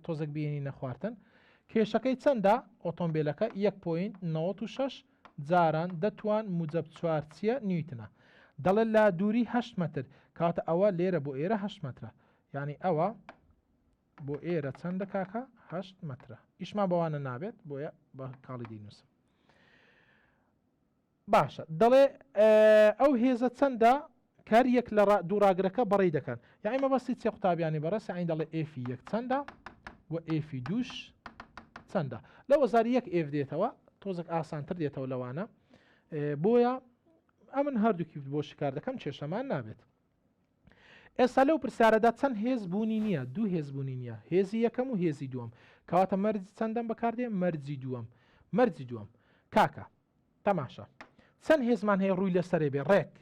تۆزێک بینی نەخواردن کێشەکەی چەندە ئۆتۆمبیلەکە 1.96 جاران دەتوان موجب 4 چیە نیوتنە دەڵێت لە دووری 8 مەتر کاتە ئەوە لێرە بۆ ئێرە 8 مەترە یعنی ئەوە بۆ ئێرە چەندە کاکە 8 مەترە ئیشمان بەوانە نابێت بۆیە بە کاڵی دینوسم. باشە دەڵێ ئەو هێزە چەندە کاریەک لە دووڕاگرەکە بەڕێ دەکەن یعنی مەبەستی چێ قوتابیانی بەڕێسە عین دەڵێ ئێفی 1 چەندە و ئێفی 2 چەندە لە وەزاری 1 ئێف دێتەوە تۆزێک ئاسانتر دێتەوە لەوانە بۆیە ئەمن هەردووکی بۆ شکار دەکەم کێشەمان نابێت. ئێستا لەو پرسیارەدا چەند هێز بوونی نییە دوو هێز بوونی نییە هێزی یەکەم و هێزی دووەم کەواتە مەرجی چەندەم بەکاردێ مەرجی دووەم کاکە تەماشا چەند هێزمان هەیە ڕووی لەسەرێ بێ ڕێک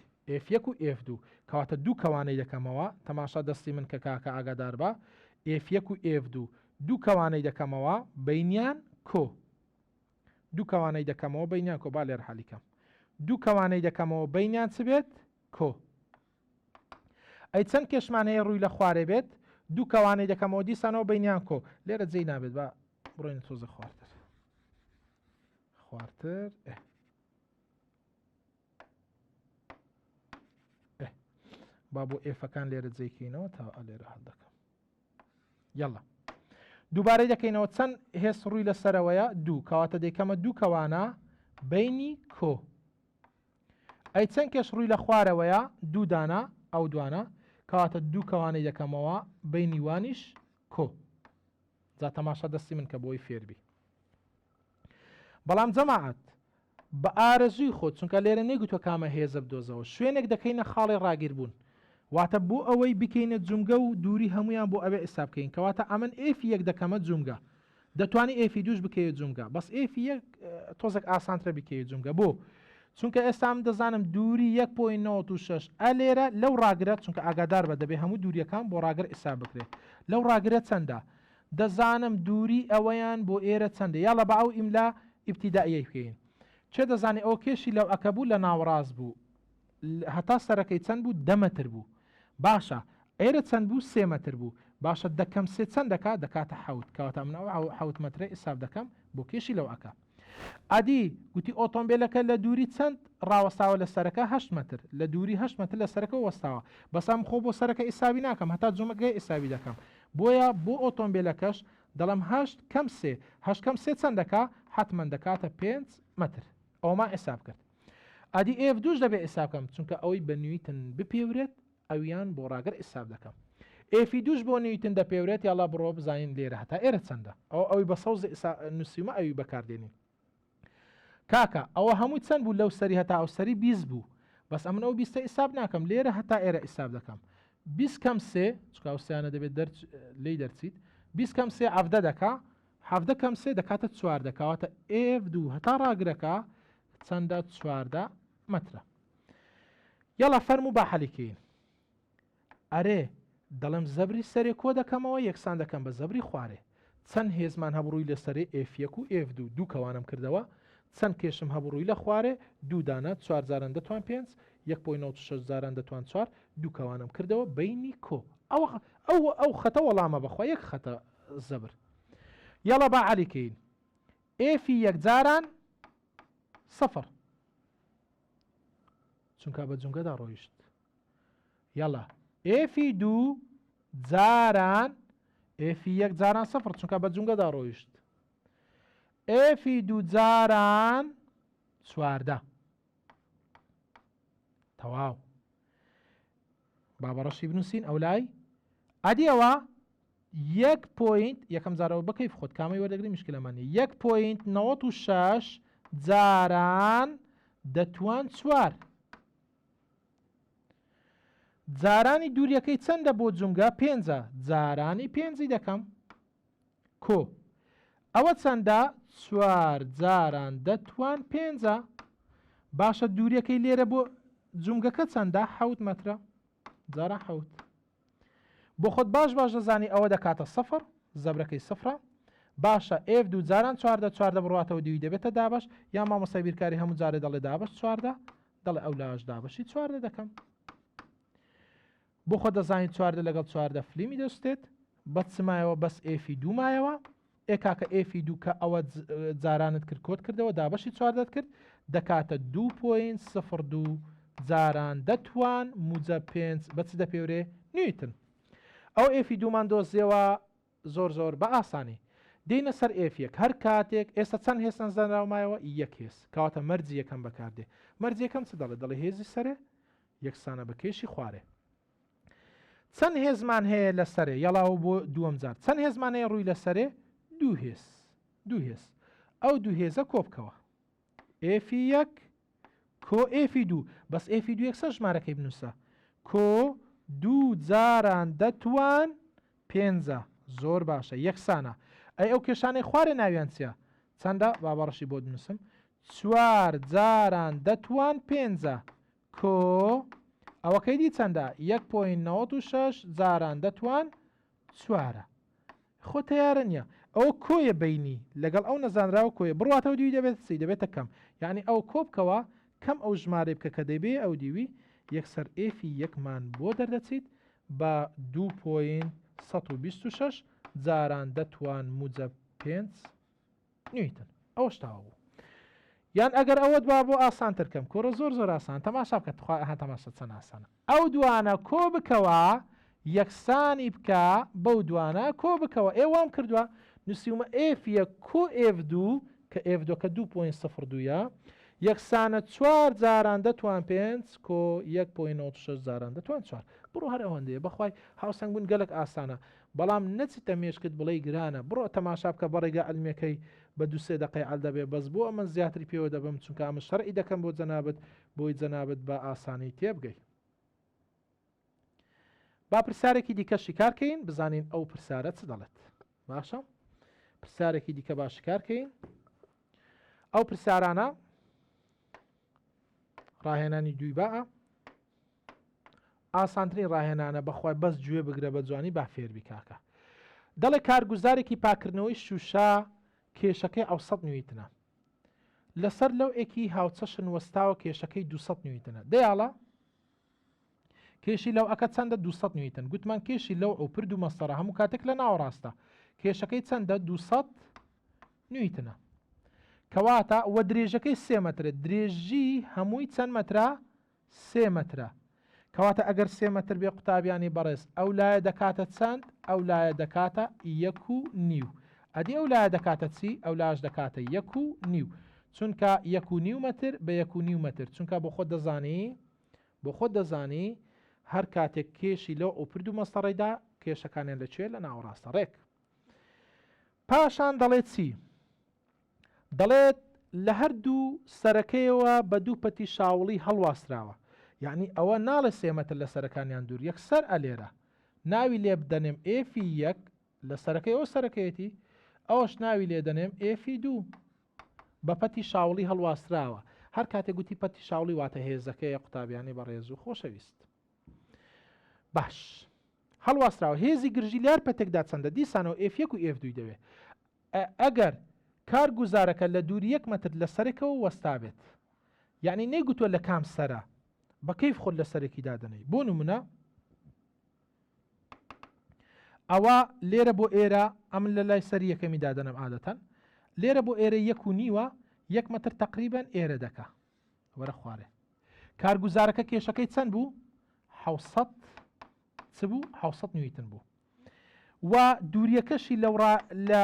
F1 و F2 کەواتە دوو کەوانەی دەکەمەوە تەماشا دەستی من کە کاکە ئاگادار بە F1 و F2 دوو کەوانەی دەکەمەوە بینیان کۆ دوو کەوانەی دەکەمەوە بینیان کۆ با لێر حەلیکەم دوو کەوانەی دەکەمەوە بینیان چ بێت کۆ ئەی چەند کێشمان هەیە ڕووی لە خوارێ بێت دوو کەوانەی دەکەمەوە دیسانەوە بینیان کۆ لێرە جێی نابێت بە بڕۆین تۆزە خواردتر با بۆ ئێفەکان لێرە جێکەینەوە تا لێرە هەڵ دەکەم یاڵا دووبارەی دەکەینەوە چەند هێز ڕووی لەسەرەوەیە دوو کەواتە دەیکەمە دوو کەوانە بینی کۆ ئەی چەند کێش ڕووی لە خوارەوەیە دوو دانا ئەو دوانە کەواتە دوو کەوانەی دەکەمەوە بینی وانیش کۆ جا تەماشا دەستی من کە بۆی فێربی بەڵام جەماعەت بە ئارەزووی خۆت چونکە لێرە نەیگوتوە کامە هێزە بدۆزەوە شوێنێک دەکەینە خاڵی ڕاگیر بوون واتە بۆ ئەوەی بکەینە جومگە و دووری هەمویان بۆ ئەوێ ئێستا بکەین کەواتە ئەمن ئێفی 1 دەکەمە جومگە دەتوانی ئێفی 2 بکەیت جومگە بەس ئێفی 1 تۆزێک ئاسانترە بکەیت جومگە بۆ چونکە ئێستا من دەزانم دووری 1.96 ئەلێرە لەو ڕاگرێت چونکە ئاگادار بە دەبێ هەموو دووریەکان بۆ ڕاگر ئێستا بکرێت لەو ڕاگرە چەندە دەزانم دووری ئەوەیان بۆ ئێرە چەندە یاڵە بە ئەو ئیملا ئیبتیدائیەی بکەین چێ دەزانی ئەو کێشی لەو ئەکە بوو لە ناوەڕاست بوو هەتا سەرەکەی چەند بوو 10 مەتر بوو باشە ئێرە چەند بوو 3 مەتر بوو باشە دەکەم سێ چەند دەکاتە حەوت کەواتە منەوە حەوت مەترە ئیساب دەکەم بۆ کێشی لەو ئەکە عادی گوتی ئۆتۆمبیلەکە لە دووری چەند ڕاوەستاوە لە سەرەکە 8 مەتر لە دووری 8 مەتر لە سەرەکە وەستاوە بەسام خۆ بۆ سەرەکە ئیسابی ناکەم هەتا جومەگەی ئیسابی دەکەم بۆیە بۆ ئۆتۆمبیلەکەش دەڵم 8 کەم 3 8 کەم 3 چەند دەکا حتمما دەکاتە 5 مەتر ئەوما ئێساب کرد عادی ئێف دوش دەبێ ئێساب بکەم چونکە ئەوەی بە نیوتن بپێورێت ئەویان بۆ ڕاگەر ئێساب دەکەم ئێفی دوش بۆ نیوتن دەپێورێت یاڵا بڕۆ بزانین لێرە هەتا ئێرە چەندە ئەوەی بە سەوز نووسیمە ئەوی بەکاردێنین کاکە ئەوە هەمووی چەند بوو لەو سەری هەتا ئەو سەری 20 بوو بەس ئەمن ئەو 20 ئیساب ناکەم لێرە هەتا ئێرە ئیساب دەکەم 20 کەم 3 چکە ئەوسیانە دەبێت لی دەرچیت 20 کەم 3 ئەفدە دەکا 7 کەم 3 دەکاتە 4 دەکەواتە ئێف2 هەتا ڕاگرەکە چەندە 4 مەترە یاڵا فەرموو با حەلیکەین ئەرێ دەڵم زەبری سەرێ کۆ دەکەمەوە یەکسان دەکەم بە زەبری خوارێ چەند هێزمان هەبڕووی لەسەرێ F1 و F2 دوو کەوانم کردەوە چەند کێشم هەبڕووی لە خوارێ 2 دانە 4 جاران دەتوان 5 1.96 جاران دەتوان 4 دوو کەوانم کردەوە بینی کۆ ئەو خەتە وەڵامە بەخوا یەک خەتە زەبر یاڵە با عەلیکەین ئێفی یەک جاران 0 چونکە بە جونگەدا ڕۆیشت یاڵە ئێفی 2 جاران ئێفی یەک جاران 0 چونکە بە جونگەدا ڕۆیشت ئێفی 2 جاران 14 تەواو با بەڕەشی بنووسین ئەو لای ئەدیەوە 1 پوینت یەکەم جارەوە بەکەیف خۆت کامی وەردەگری مشکلەمانی 1.96 جاران دەتوان 4 جارانی دووریەکەی چەندە بۆ جونگە 5 جارانی 5 دەکەم کۆ ئەوە چەندە 4 جاران دەتوان 5 باشە دووریەکەی لێرە بۆ جونگەکە چەندە 7 مەترە جارە 7 بۆ خۆت باش دەزانی ئەوە دەکاتە 0 زەبرەکەی 0 باشە ئێف 2 جاران 4 بڕاتەوە دوی دەبێتە دابش یا مامۆستای بیرکاری هەموو جارێ دەڵێ دابش 4 دەڵێ ئەو لاش دابشی 4 دەکەم بۆ خۆ دەزانین 4 لەگەڵ 4 فلیمی دەستێت بە چمایەوە بەس ئێفی 2 مایەوە ئێکاکە ئێفی 2 کە ئەوە جارانت کرد کۆت کردەوە دابشی 4 کرد دەکاتە 2.02 جاران دەتوان موجە 5 بەچ دەپێورێ نیوتن ئەو ئێفی 2مان دۆزیەوە زۆر بە ئاسانی دێنە سەر ئێفیەک هەر کاتێک ئێستا چەند هێستن زەنراومایەوە یەک هێز کەواتە مەرجی یەکەم بەکاردێ مەرجی یەکەم چ دەڵێ هێزی سەرێ یەکسانە بە کێشی خوارێ چەند هێزمان هەیە لە سەرێ یەڵاو بۆ دووەم جار چەند هێزمان هەیە ڕووی لە سەرێ دوو هێز ئەو دوو هێزە کۆبکەوە ئێفی یەک کۆ ئێفی 2 بەس ئێفی 2 یەکسەر ژمارەکەی بنووسە کۆ 2 جاران دەتوان 5 زۆر باشە یەکسانە ئەو کێشانەی خوارێ ناویان چیە چەندە بابەڕەشی بۆ دنووسم 4 جاران دەتوان 5 کۆ ئەوەکەی دی چەندە 1.96 جاران دەتوان 4 خۆ تیارە نییە ئەو کۆیە بینی لەگەڵ ئەو نەزانراوە کۆیە بڕاتەوە دوی دەبێت چی دەبێتە کەم یعنی ئەو کۆبکەوە کەم ئەو ژمارە بکە کە دەبێ ئەو دیوی یەکسەر ئێفی یەکمان بۆ دەردەچیت بە 2.126 جاران دەتوان موجە 5 نیوتن ئەو شتاوە بوو یان ئەگەر ئەوەت با بۆ ئاسانتر کەم کۆرە زۆر ئاسان تەماشا بکە تەماشا چەند ئاسانە ئەو دوانە کۆ بکەوە یەکسانی بکە بەو دوانە کۆ بکەوە ئێوام کردووە نووسیمە ئێفیە کۆ ئێف2 کە ئێف2 کە 2.02 یەکسانە 4 جاران دەتوان 5 کۆ 1.96 جاران دەتوان 4 بڕۆ هەر ئەوەندەیە بەخوای هاوسەنگ بوون گەلک ئاسانە بەڵام نەچیتە مێشکت بڵێ گرانە بڕۆ تەماشا بکە بەڕێگە ئەلمەکەی بە 2-3 دقەی ئەل دەبێ بەس بۆ ئەمە زیاتری پێوە دەبم چونکە ئەمە شەرعی دەکەم بۆ جەنابەت بۆی جەنابەت بە ئاسانی تێبگەی با پرسیارێکی دیکە شیکارکەین بزانین ئەو پرسیارە چ دەڵێت باشە پرسیارێکی دیکە باش شیکارکەین ئەو پرسیارانە ڕاهێنانی دوی باە ئاسانترین ڕاهێنانە بەخوای بەس گوێ بگرە بە جوانی با فێربی کاکە دەڵێ کارگوزارێکی پاکردنەوەی شوشا کێشەکەی 700 نیوتنە لەسەر لەو ئێکی هاوچەشن وەستاوە کێشەکەی 200 نیوتنە دەیاڵە کێشی لەو ئەکە چەندە 200 نیوتن گوتمان کێشی لەو ئەو پرد و مەستەرە هەموو کاتێک لە ناوەڕاستە کێشەکەی چەندە 200 نیوتنە کەواتە وە درێژەکەی 3 مەترە درێژی هەمووی چەند مەترە 3 مەترە کەواتە ئەگەر 3 مەتر بێ قوتابیانی بەڕێز ئەو لایە دەکاتە چەند ئەو لایە دەکاتە 1.5 ئەدی ئەو لایە دەکاتە چی ئەو لاش دەکاتە 1.5 چونکە 1.5 مەتر بە 1.5 مەتر چونکە بۆ خۆت دەزانی هەر کاتێک کێشی لەو ئەو پرد و مەستەڕێدا کێشەکانیان لەکوێ لە ناوەڕاستە ڕێک پاشان دەڵێت چی دەڵێت لە هەردوو سەرەکەیەوە بە دوو پەتی شاوڵی هەڵواستراوە یعنی ئەوە ناڵێ 3 مەتر لە سەرەکانیان دوور یەکسەر ئەلێرە ناوی لێ بدەنێم ئێفی 1 لە سەرەکەی ئەو سەرەکەیەتی ئەوەش ناوی لێ دەنێم ئێفی 2 بە پەتی شاوڵی هەڵواستراوە هەر کاتێک گوتی پەتی شاوڵی واتە هێزەکەی قوتابیانی بەڕێز و خۆشەویست باش هەڵواستراوە هێزی گرژی لار پەتێکدا چەندە دیسانەوە F1 و F2 دەوێت ئەگەر کارگوزارەکە لە دووری 1 مەتر لە سەرێکەوە وەستا بێت. یعنی نەیگوتووە لە کام سەرە، بە کەیف خۆت لە سەرێکی دادەنەی. بۆ نمونە ئەوە لێرە بۆ ئێرە ئەم لە لای سەر یەکەمی دادەنم عادەتەن، لێرە بۆ ئێرە 1.5 1 مەتر تقریبان ئێرە دەکا وەرە خوارێ. کارگوزارەکە کێشەکەی چەند بوو؟ 700 چ بوو؟ 700 نیوتن بوو. و دووریەکەشی لە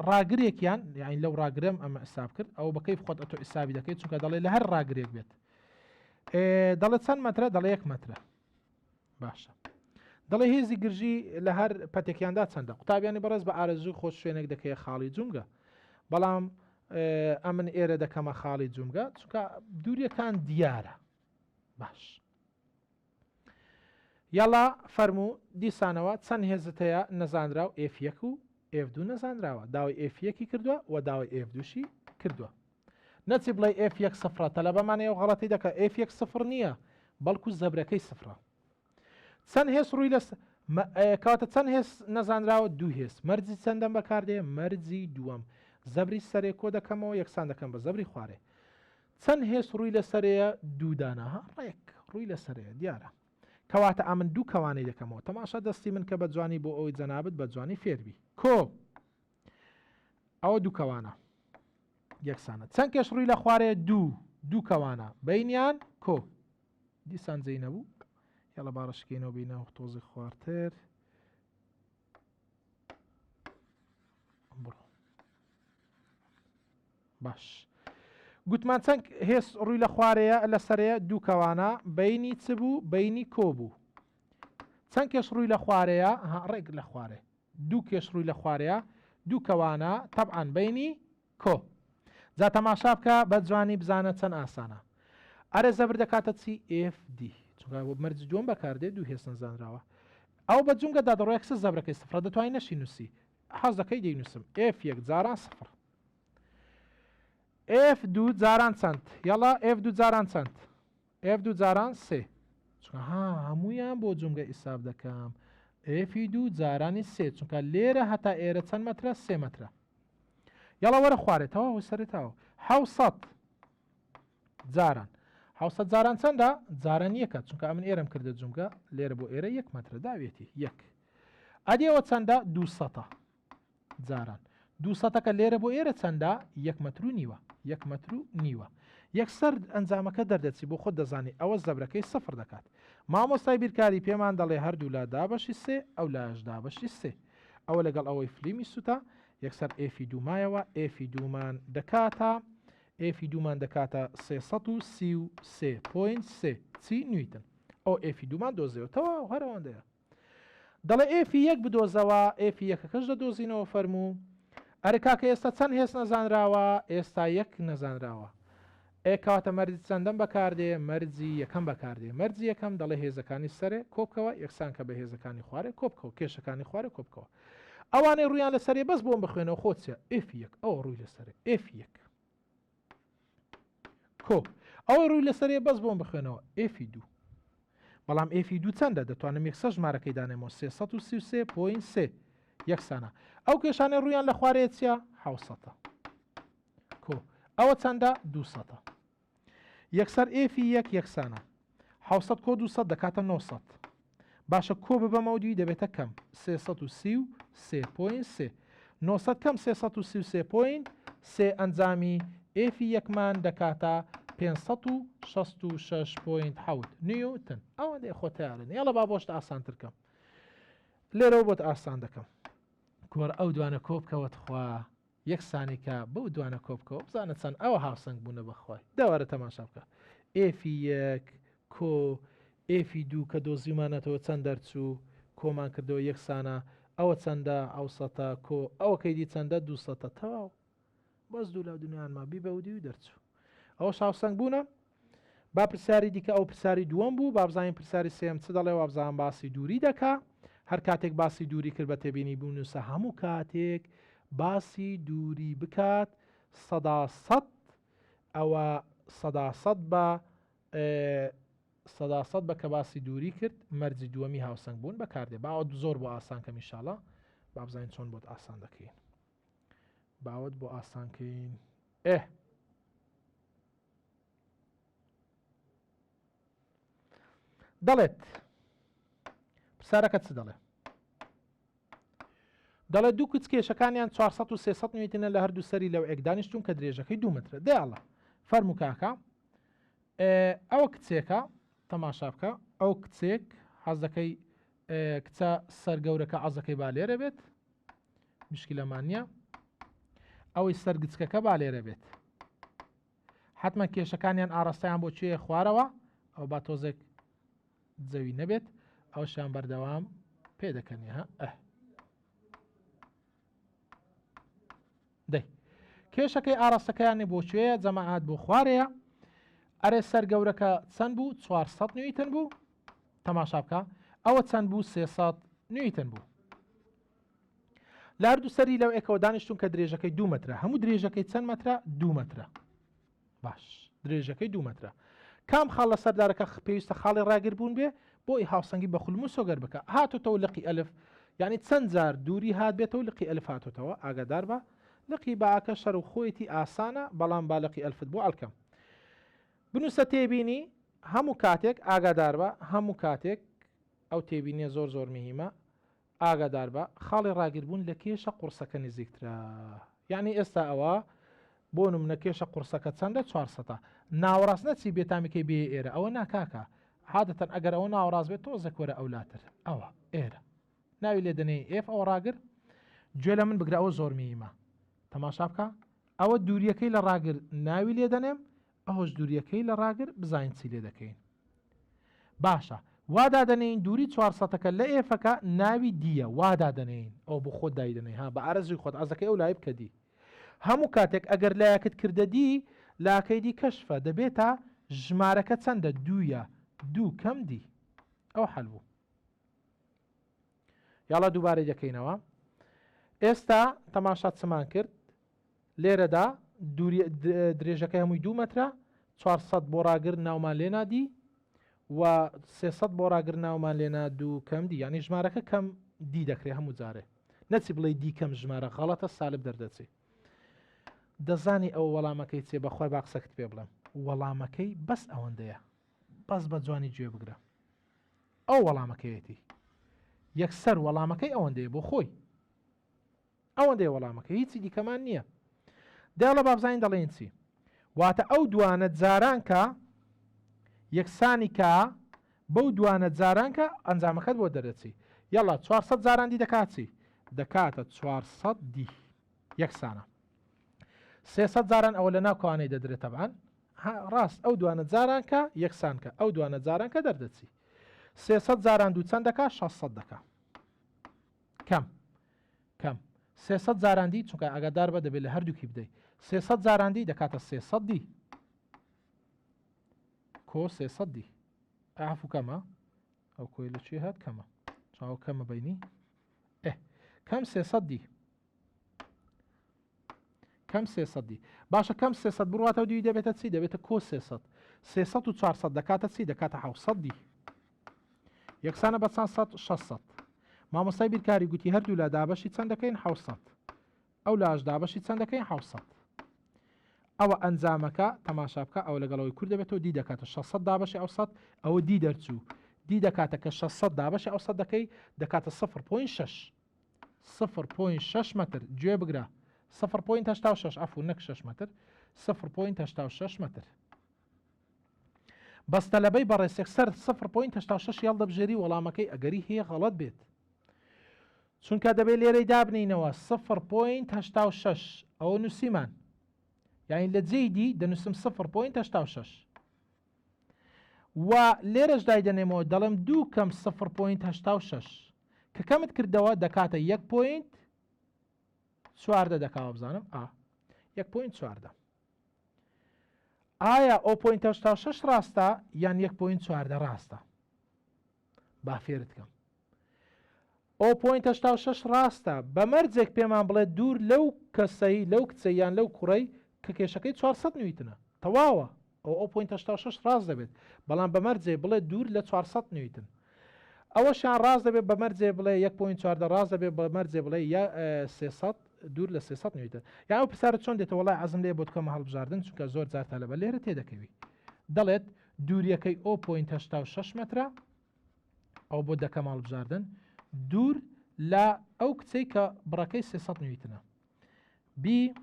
ڕاگرێکیان یعنی لەو ڕاگرم ئەمە ئەساب کرد ئەو بەکەی خۆت ئەتۆ ئیسابی دەکەیت چونکە دەڵێ لە هەر ڕاگرێک بێت. دەڵێت چەند مەترە؟ دەڵێ 1 مەترە. باشە. دەڵێ هێزی گرژی لە هەر پەتێکیاندا چەندە؟ قوتابیانی بەڕێز بە ئارەزوو خۆش شوێنێک دەکەی خاڵی جونگە، بەڵام ئەمن ئێرە دەکەمە خاڵی جونگە چونکە دووریەکان دیارە. باش. یاڵا فەرموو دیسانەوە چەند هێزت هەیە نەزانراو F1 و F2 نەزانراوە، داوای F1 کردووە و داوای F2شی کردووە. نەچی بڵێ F1 سفرە تەلە بەمانەیە و غەڵەتی دەکە F1 سفر نییە بەڵکو زەبرەکەی سفرە. چەند هێز ڕووی لە کاتە چەند هێز نەزانراوە؟ 2 هێز. مەرجی چەندەم بەکاردێ؟ مەرجی دووەم. زەبری سەرێ کۆ دەکەمەوە یەکسان دەکەم بە زەبری خوارێ. چەند هێز ڕووی لە سەرەیە؟ 2 دانەها ڕێک ڕووی لە سەرەیە دیارە. کەواتە ئەمن 2 کەوانەی دەکەمەوە. تەماشا دەستی من کە بە جوانی بۆ ئەوەی جەنابەت بە جوانی فێربی. کۆ ئەوە 2 کەوانە یەکسانە. چەند کێش ڕووی لە خوارێ؟ 2 کەوانە بینیان کۆ. دیسان جێی نەبوو. یاڵە باڕشکێنەوە بینەوە تۆزی خواردتر. بڕۆ. باش. گوتمان چەند هێز ڕووی لە خوارەیە لە سەرەیە؟ 2 کەوانە بینی چ بوو؟ بینی کۆ بوو. چەند کێش ڕووی لە خوارەیە؟ ڕێک لە خوارێ. 2 کێش ڕووی لە خوارەیە 2 کەوانە تەبعاً بینی کۆ. جا تەماشا بکە بە جوانی بزانە چەند ئاسانە. ئەرە زەبر دەکاتە چی؟ FD چونکە مەرج دووەم بەکاردێ 2 هێز نەزانراوە. ئەو بە جونگەدا دەڕۆیەک سە زەبرەکەی سفرە دەتوانین نەشی نووسی. حەز دەکەی دەینووسم F1 جاران سفر. F2 جاران چەند؟ یاڵا F2 جاران چەند؟ F2 جاران 3. چونکە هەموویان بۆ جونگە ئیساب دەکەم. F2 جارانی 3 چونکە لێرە هەتا ئێرە چەند مەترە؟ 3 مەترە. یاڵا وەرە خوارێتەوە سەرێتەوە 700 جاران. 700 جاران چەندە؟ جاران یەکە چونکە ئەمن ئێرەم کردە جونگە لێرە بۆ ئێرە 1 مەترە داوێتی 1. ئەدیەوە چەندە؟ 200 جاران. 200کە لێرە بۆ ئێرە چەندە؟ 1 مەتر و نیوە. 1 مەتر و نیوە. یەکسەر ئەنجامەکە دەردەچی بۆ خۆت دەزانی ئەوە زەبرەکەی سفر دەکات. مامۆستای بیرکاری پێمان دەڵێ هەردوو لا دابەشی 3 ئەو لاش دابەشی 3. ئەوە لەگەڵ ئەوەی فلیمی سوتە یەکسەر F دوومایەوە F دوومان دەکاتە F دوومان دەکاتە 333.3 چی نیوتن. ئەو F دوومان دۆزێتەوە هەرەوەندەیە. دەڵێ F1 بدۆزەوە F یەکەکەش دەدۆزینەوە فەرموو. ئەرە کاکە ئێستا چەند هێز نەزانراوە؟ ئێستا 1 نەزانراوە. کاتە مەرجی چەندەم بەکاردێ؟ مەرجی یەکەم بەکاردێ. مەرجی یەکەم دەڵێ هێزەکانی سەرێ کۆبکەوە یەکسان کە بە هێزەکانی خوارێ کۆبکەوە کێشەکانی خوارێ کۆبکەوە. ئەوانەی ڕویان لەسەرێ بەس بۆم بخوێنەوە خۆچە F1 ئەوە ڕووی لەسەرێ F1 کۆ. ئەوە ڕووی لەسەرێ بەس بۆم بخوێنەوە F2. بەڵام F2 چەندە؟ دەتوانم یەکسە ژمارەکەی دانێمەوە 333.3 یەکسانە. ئەو کێشانەی ڕویان لە خوارێ چیە؟ 700 کۆ. ئەوە چەندە؟ 200. یەکسەر F1 یەکسانە 700 کۆ 200 دەکاتە 900. باشە کۆ ببەمەودی دەبێتە کەم 333.3 900 کەم 333.3 ئەنجامی F1مان دەکاتە 566.7 نیوتن. ئەوەندەی خۆتیارن. یاڵە با بۆشت ئاسانترکەم لێرەوە بۆت ئاسان دەکەم. کۆر ئەو دوانە کۆبکەوت خوا یەکسانی کە بەو دوانە کۆبکەوە بزانە چەند ئەوە هاوسنگ بوونە بەخوای. دەوارە تەماشا بکە F1 کۆ F2 کە دۆزیمانەتەوە چەند دەرچوو کۆمان کردەوە یەکسانە ئەوە چەندە؟ 700 کۆ ئەوە کەیدی چەندە؟ 200 تەواو. بەس دوو لە دنیایانمان بی بەودی و دەرچوو. ئەوە هاوسنگ بوونە. با پرسیاری دیکە ئەو پرسیاری دووەم بوو. با بزانین پرسیاری سێم چ دەڵێ؟ وا بزانم باسی دووری دەکا. هەر کاتێک باسی دووری کرد بە تێبینی بوونوسە هەموو کاتێک باسی دووری بکات 100% ئەوە 100% بە کە باسی دووری کرد مەرجی دووەمی هاوسنگ بوون بەکاردێ. باوە زۆر بۆ ئاسان کەم ئینشاڵڵا با بزانین چۆن بۆت ئاسان دەکەین. باوت بۆ ئاسانکەین ئێ دەڵێت پرسیارەکە چ دەڵێ دەڵێت دوو کچکێشەکانیان 400 و 300 نیوتنە لە هەردوو سەری لەو ئێکدانیشتون کە درێژەکەی 2 مترە دێڵە فەرموو کاکە ئەوە کچێکە تەماشا بکە ئەو کچێک حەزەکەی کچە سەرگەورەکە عەزەکەی با لێرە بێت مشکلەمان نییە ئەوەی سەرگچکەکە با لێرە بێت حتممە کێشەکانیان ئاڕاستەیان بۆ کوێیە خوارەوە ئەو با تۆزێک جەوی نەبێت ئەو شیان بەردەوام پێ دەکەنی ها دەی کێشەکەی ئاڕاستەکەیانی بۆ کوێیە جەماعات بۆ خوارەیە ئەرێ سەرگەورەکە چەند بوو 400 نیوتن بوو تەماشا بکە ئەوە چەند بوو 300 نیوتن بوو لە هەردوو سەری لەو ئێکەوە دانیشتون کە درێژەکەی 2 مترە هەموو درێژەکەی چەند مەترە 2 مترە باش درێژەکەی 2 مترە کام خاڵ لە سەردارەکە پێویستە خاڵی ڕاگر بوون بێ بۆی هاوسەنگی بە خولم و سۆگەر بکە هاتۆتەوە لقی ئەلف یعنی چەند جار دووری هات بێتەوە لقی ئەلف هاتۆتەوە ئاگادار بە لقی باکە شەر و خۆیەتی ئاسانە بەڵام با لقی ئەلفت بۆ ئەڵکەم بنووسە تێبینی هەموو کاتێک ئاگادار بە هەموو کاتێک ئەو تێبینیە زۆر زۆر مهمە ئاگادار بە خاڵی ڕاگربوون لە کێشە قورسەکە نزیکترە یعنی ئێستا ئەوە بۆ نمونە کێشە قورسەکە چەندە 400 ناوەڕاست نەچی بێتامیکەی بێ ئێرە ئەوە ناکاکە عادەتەن ئەگەر ئەوە ناوەڕاست بێت تۆزێک وەرە ئەولاتر ئەوە ئێرە ناوی لێ دەنێ ئێف ئەوە ڕاگر گوێ لە من بگرە ئەوە زۆر مهمە تەماشا بکە ئەوە دووریەکەی لە ڕاگر ناوی لێ دەنێم ئەوەش دووریەکەی لە ڕاگر بزانین چی لێ دەکەین باشە وادا دەنێین دووری 400ەکە لە ئێفەکە ناوی دیە وادا دەنێین ئەو بۆ خۆت دای دەنێ ها بە ئارەزی خۆت ئازەکەی ئەو لای بکە دی هەموو کاتێک ئەگەر لایەکت کردە دی لاکەی دی کەشفە دەبێتە ژمارەکە چەندە دوویە دوو کەم دی ئەو حەل بوو یاڵە دووبارەی دەکەینەوە ئێستا تەماشات چمان کرد لێرەدا درێژەکە هەمووی 2 مترە 400 بۆ ڕاگر ناومان لێ نادی و 300 بۆ ڕاگر ناومان لێنا دوو کەم دی یعنی ژمارەکە کەم دی دەکرێت هەموو جارێ نەچی بڵێ دی کەم ژمارە غەڵەتە سالب دەردەچێت دەزانی ئەو وەڵامەکەی چێ بەخۆی باقسەکت پێ بڵێم وەڵامەکەی بەس ئەوەندەیە بەس بە جوانی گوێ بگرە ئەو وەڵامەکەیەتی یەکسەر وەڵامەکەی ئەوەندەیە بۆ خۆی ئەوەندەیە وەڵامەکە هیچی دیکەمان نییە دێڵە بابزانین دەڵێن چی واتە ئەو دوانە جارانکە یەکسانی کە بەو دوانە جارانکە ئەنجامەکەت بۆ دەرەچی یاڵا 400 جاراندی دەکاتی دەکاتە 400 دی یەکسانە 300 جاران ئەوە لە ناوکەوانەی دەدرێت تەبعاً ڕاست ئەو دوانە جارانکە یەکسانکە ئەو دوانە جارانکە دەردەچی 300 جاران دوو چەند دەکا 600 دەکا کەم 300 جاراندی چونکە ئاگادار بە دەبێت لە هەردووکی بدەیت 300 جاراندی دەکاتە 300 دی کۆ 300 دی ئافو کەمە ئەو کۆی لە چێ هات کەمە چاو کەمە بینی کەم 300 دی کەم 300 دی باشە کەم 300 بڕاتە دوی دەبێتە چی دەبێتە کۆ 300 300 و 400 دەکاتە چی دەکاتە 700 دی یەکسانە بە 600 مامۆستای بیرکاری گوتی هەردوو لە دابەشی چەند دەکەین 700 ئەو لاش دابەشی چەند دەکەین 700 ئەوە ئەنجامەکە تەماشا بکە ئەو لەگەڵەوەی کورد دەبێتەوە دی دەکاتە 600 دابەشی 700 ئەوە دی دەرچوو دی دەکاتە کە 600 دابەشی 700 دەکەی دەکاتە 0.6 0.6 متر گوێ بگرە 0.86 ئەفو نەک 6 متر 0.86 متر بەستە لەبەی بەڕێسێک سەر 0.86 یاڵ دەبژێری وەڵامەکەی ئەگەری هەیە غەڵەت بێت چونکە دەبێت لێرەی دابنینەوە 0.86 ئەوە نووسیمان یعنی لە جێی دی دەنووسم 0.86 و لێرەش دای دەنێمەوە دەڵم دوو کەم 0.86 کە کەمت کردەوە دەکاتە 1.4 دەکاوە بزانم 1.4 ئایا 0.86 ڕاستە یان 1.4 ڕاستە با فێرت کەم 0.86 ڕاستە بەمەرجێک پێمان بڵێت دوور لەو کەسەی لەو کچەی یان لەو کوڕەی کە کێشەکەی 400 نیوتنە تەواوە ئەو 0.86 ڕاست دەبێت بەڵام بەمەرجێ بڵێ دوور لە 400 نیوتن ئەوەشیان ڕاست دەبێت بەمەرجێ بڵێ 1.4 ڕاست دەبێت بەمەرجێ بڵێ یا 300 دوور لە 300 نیوتن یان ئەو پرسیارە چۆن دێتە وڵای عەزم لێ بۆ بکەمە هەڵبژاردن چونکە زۆر جار تەلەبە لێرە تێدەکەوی دەڵێت دووریەکەی 0.86 مترە ئەو بۆ دەکەم هەڵبژاردن دوور لە ئەو کچەی کە بڕەکەی 300 نیوتنە B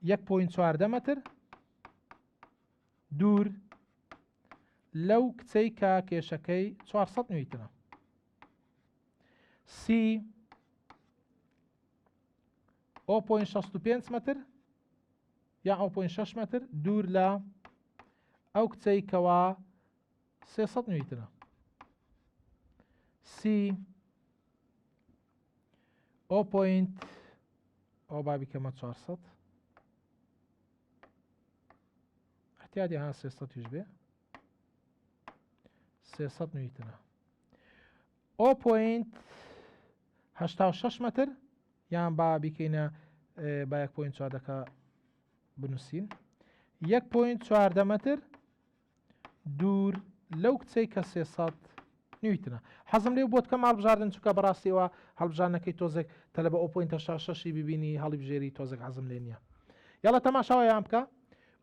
1.14 متر دوور لەو کچەی کە کێشەکەی 400 نیوتنە C 0.65 متر یا 0.6 متر دوور لە ئەو کچەی کەوا 300 نیوتنە C 0. ئەو بابی کەمە 400 احتیاجی ها 300 توش بێ 300 نیوتنە 0.86 متر یان با بیکەینە با 1.4 دەکە بنووسین 1.14 متر دوور لەو کچەی کە 300 نیوتنە حەزم لێ بۆ کەم هەڵبژاردن چونکە بەڕاستیەوە هەڵبژارنەکەی تۆزێک تەلە بە 0.86 ببینی هەڵی بژێری تۆزێک حەزم لێ نییە یاڵە تەماشاوەیان بکە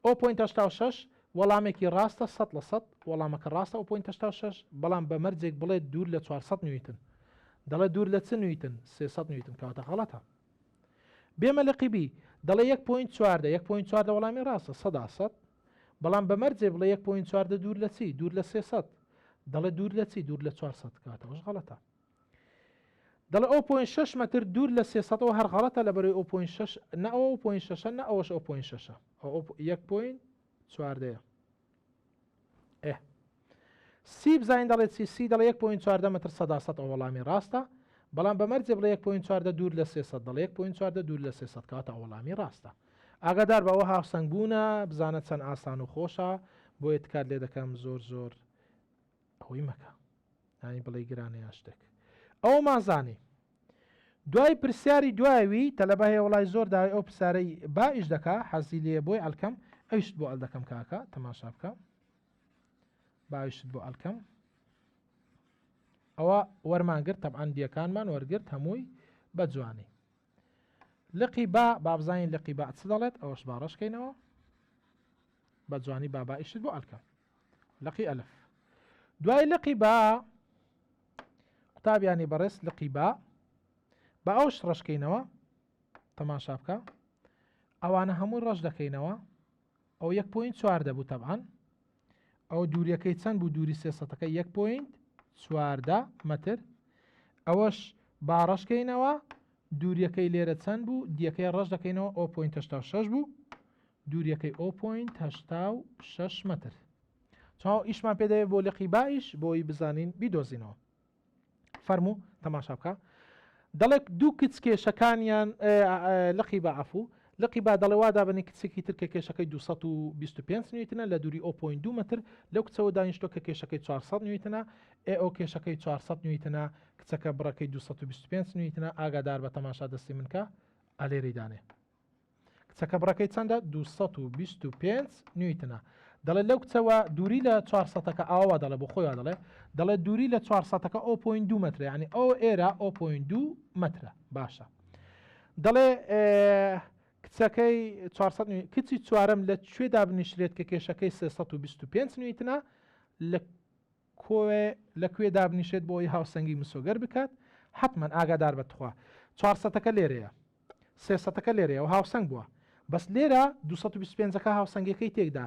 0.86 وەڵامێکی ڕاستە 100% وەڵامەکە ڕاستە 0.86 بەڵام بە مەرجێک بڵێت دوور لە 400 نیوتن دەڵێ دوور لە چ نیوتن 300 نیوتن کەواتە غەڵەتە بێمە لە قیبی دەڵێ 1.4 وەڵامی ڕاستە 100 بەڵام بە مەرجێ بڵێ 1.4 دوور لە چی دوور لە 300 دەڵێ دوور لە چی دوور لە 400 کاتەوەش غەڵەتە دەڵێ 0.6 متر دوور لە 300 هەر غەڵەتە لە بەرەوەی 0.6 نە 0.6 نە ئەوەش 0.6 1.4 سی بزانین دەڵێت سی دەڵێ 1.4 متر 100 ئەو وەڵامی ڕاستە بەڵام بە مەرجێ بڵێ 1.4 دوور لە 300 دەڵێ 1.4 دوور لە 300 کاتە وەڵامی ڕاستە ئاگادار بەوە هاوسەنگ بوونە بزانە چەند ئاسان و خۆشە بۆیە تکات لێ دەکەم زۆر ئەوەی مەکە ینی بڵێ گرانەیە شتێک ئەو مازانی دوای پرسیاری دوایوی تەلەبە هەیە وڵای زۆر داوای ئەو پرسیارەی با ئیش دەکا حەزی لێ بۆی ئەڵکەم ئەویشت بۆ ئەل دەکەم کاکە تەماشا بکە باویشت بۆ ئەڵکەم ئەوە وەرمانگرت تەبعاً دیەکانمان وەرگرت هەمووی بە جوانی لقی با بابزانین لقی با چ دەڵێت ئەوەش باڕەشکەینەوە بە جوانی بابا ئیشت بۆ ئەڵکەم لقی ئەلف دوای لقی با قوتابیانی بەڕێز لقی با بە ئەوش ڕەشکەینەوە تەماشا بکە ئەوانە هەمووی ڕەش دەکەینەوە ئەو 1.4 دەبوو تەبعاً ئەو دووریەکەی چەند بوو دووری 300ەکە 1.4 متر ئەوەش باڕەشکەینەوە دووریەکەی لێرە چەند بوو دیەکەی ڕەش دەکەینەوە 0.86 بوو دووریەکەی 0.86 متر چاو ئیشمان پێدەوێت بۆ لقی باش بۆی بزانین بیدۆزینەوە فەرموو تەماشا بکە دەڵێک دوو کچ کێشەکانیان لقی با عەفوو لقی با دەڵێ وا دابنی کچێکی تر کە کێشەکەی 225 نیوتنە لە دووری 0.2 متر لەو کچەوە دانیشتۆ کە کێشەکەی 400 نیوتنە ئەو کێشەکەی 400 نیوتنە کچەکە بڕەکەی 225 نیوتنە ئاگادار بە تەماشا دەستی منکە ئەلێری دانێ کچەکە بڕەکەی چەندە 225 نیوتنە دەڵێ لەو کچەوە دووری لە 400ەکە ئاوا دەڵێ بۆ خۆیان دەڵێ دووری لە 400ەکە 0.2 متر یعنی ئەو ئێرە 0.2 مترە باشە دەڵێ کچەکەی 400 کچی چوارەم لە کوێدا بنیشرێت کە کێشەکەی 325 نیوتنە لەکوێدا بنیشێت بۆی هاوسەنگی مسۆگەر بکات حتمما ئاگادار بەتخوا 400ەکە لێرەیە 300ەکە لێرەیە و هاوسەنگ بووە بەس لێرە 225ەکە هاوسەنگەکەی تێکدا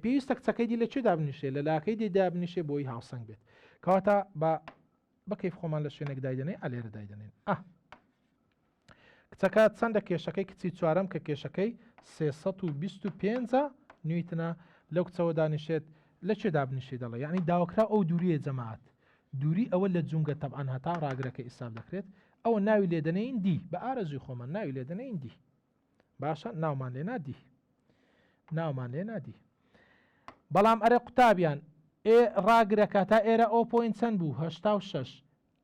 پێویستە کچەکەی دی لە کوێدا بنیشێ لە لاکەی دیدا بنیشێ بۆی هاوسەنگ بێت کەواتە بە کەیف خۆمان لە شوێنێک دایدنێ ئەلێرە دایدنێن کچەکە چەندە کێشەکەی کچی چوارەم کە کێشەکەی 325 نیوتنە لەو کچەوە دانیشێت لە چێدا بنیشێ دەڵێ یعنی داوەکرا ئەو دووریە جەماعەت دووری ئەوە لە جونگە تەبعاً هەتا ڕاگرەکە ئیساب دەکرێت ئەوە ناوی لێدەنەین دی بە ئارەزوی خۆمان ناوی لێدەنەین دی باشە ناومان لێ نادی ناومان لێ نادی بەڵام ئەرێ قوتابیان ڕاگرەکە تا ئێرە 0. چەند بوو 86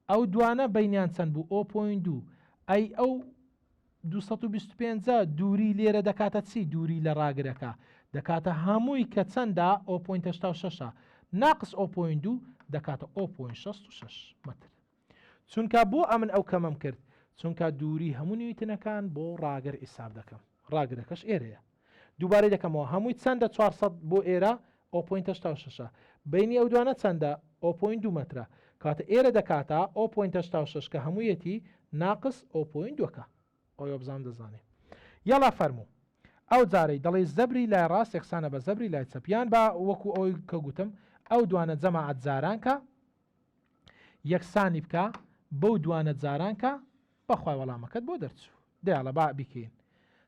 ئەو دوانە بەینیان چەند بوو 0.2 ئەی ئەو 225 دووری لێرە دەکاتە چی دووری لە ڕاگرەکە دەکاتە هەمووی کە چەندە 0.86 ناقص 0.2 دەکاتە 0.66 متر چونکە بۆ ئەمن ئەو کەمەم کرد چونکە دووری هەموو نیوتنەکان بۆ ڕاگەر ئیساب دەکەم ڕاگرەکەش ئێرەیە دووبارەی دەکەمەوە هەمووی چەندە 400 بۆ ئێرە 0.86 بینی ئەو دوانە چەندە 0.2 مترە کاتە ئێرە دەکاتە 0.86 کە هەموویەتی ناقص 0.2کە ئەوە بزانام دەزانێ یاڵا فەرموو ئەو جارەی دەڵێ زەبری لای ڕاست یەکسانە بە زەبری لای چەپیان بە وەکو ئەوی کە گوتم ئەو دوانە جەماعەت جارانکە یەکسانی بکە بەو دوانە جارانکە بەخوای وەڵامەکەت بۆ دەرچوو دەیاڵە با بیکەین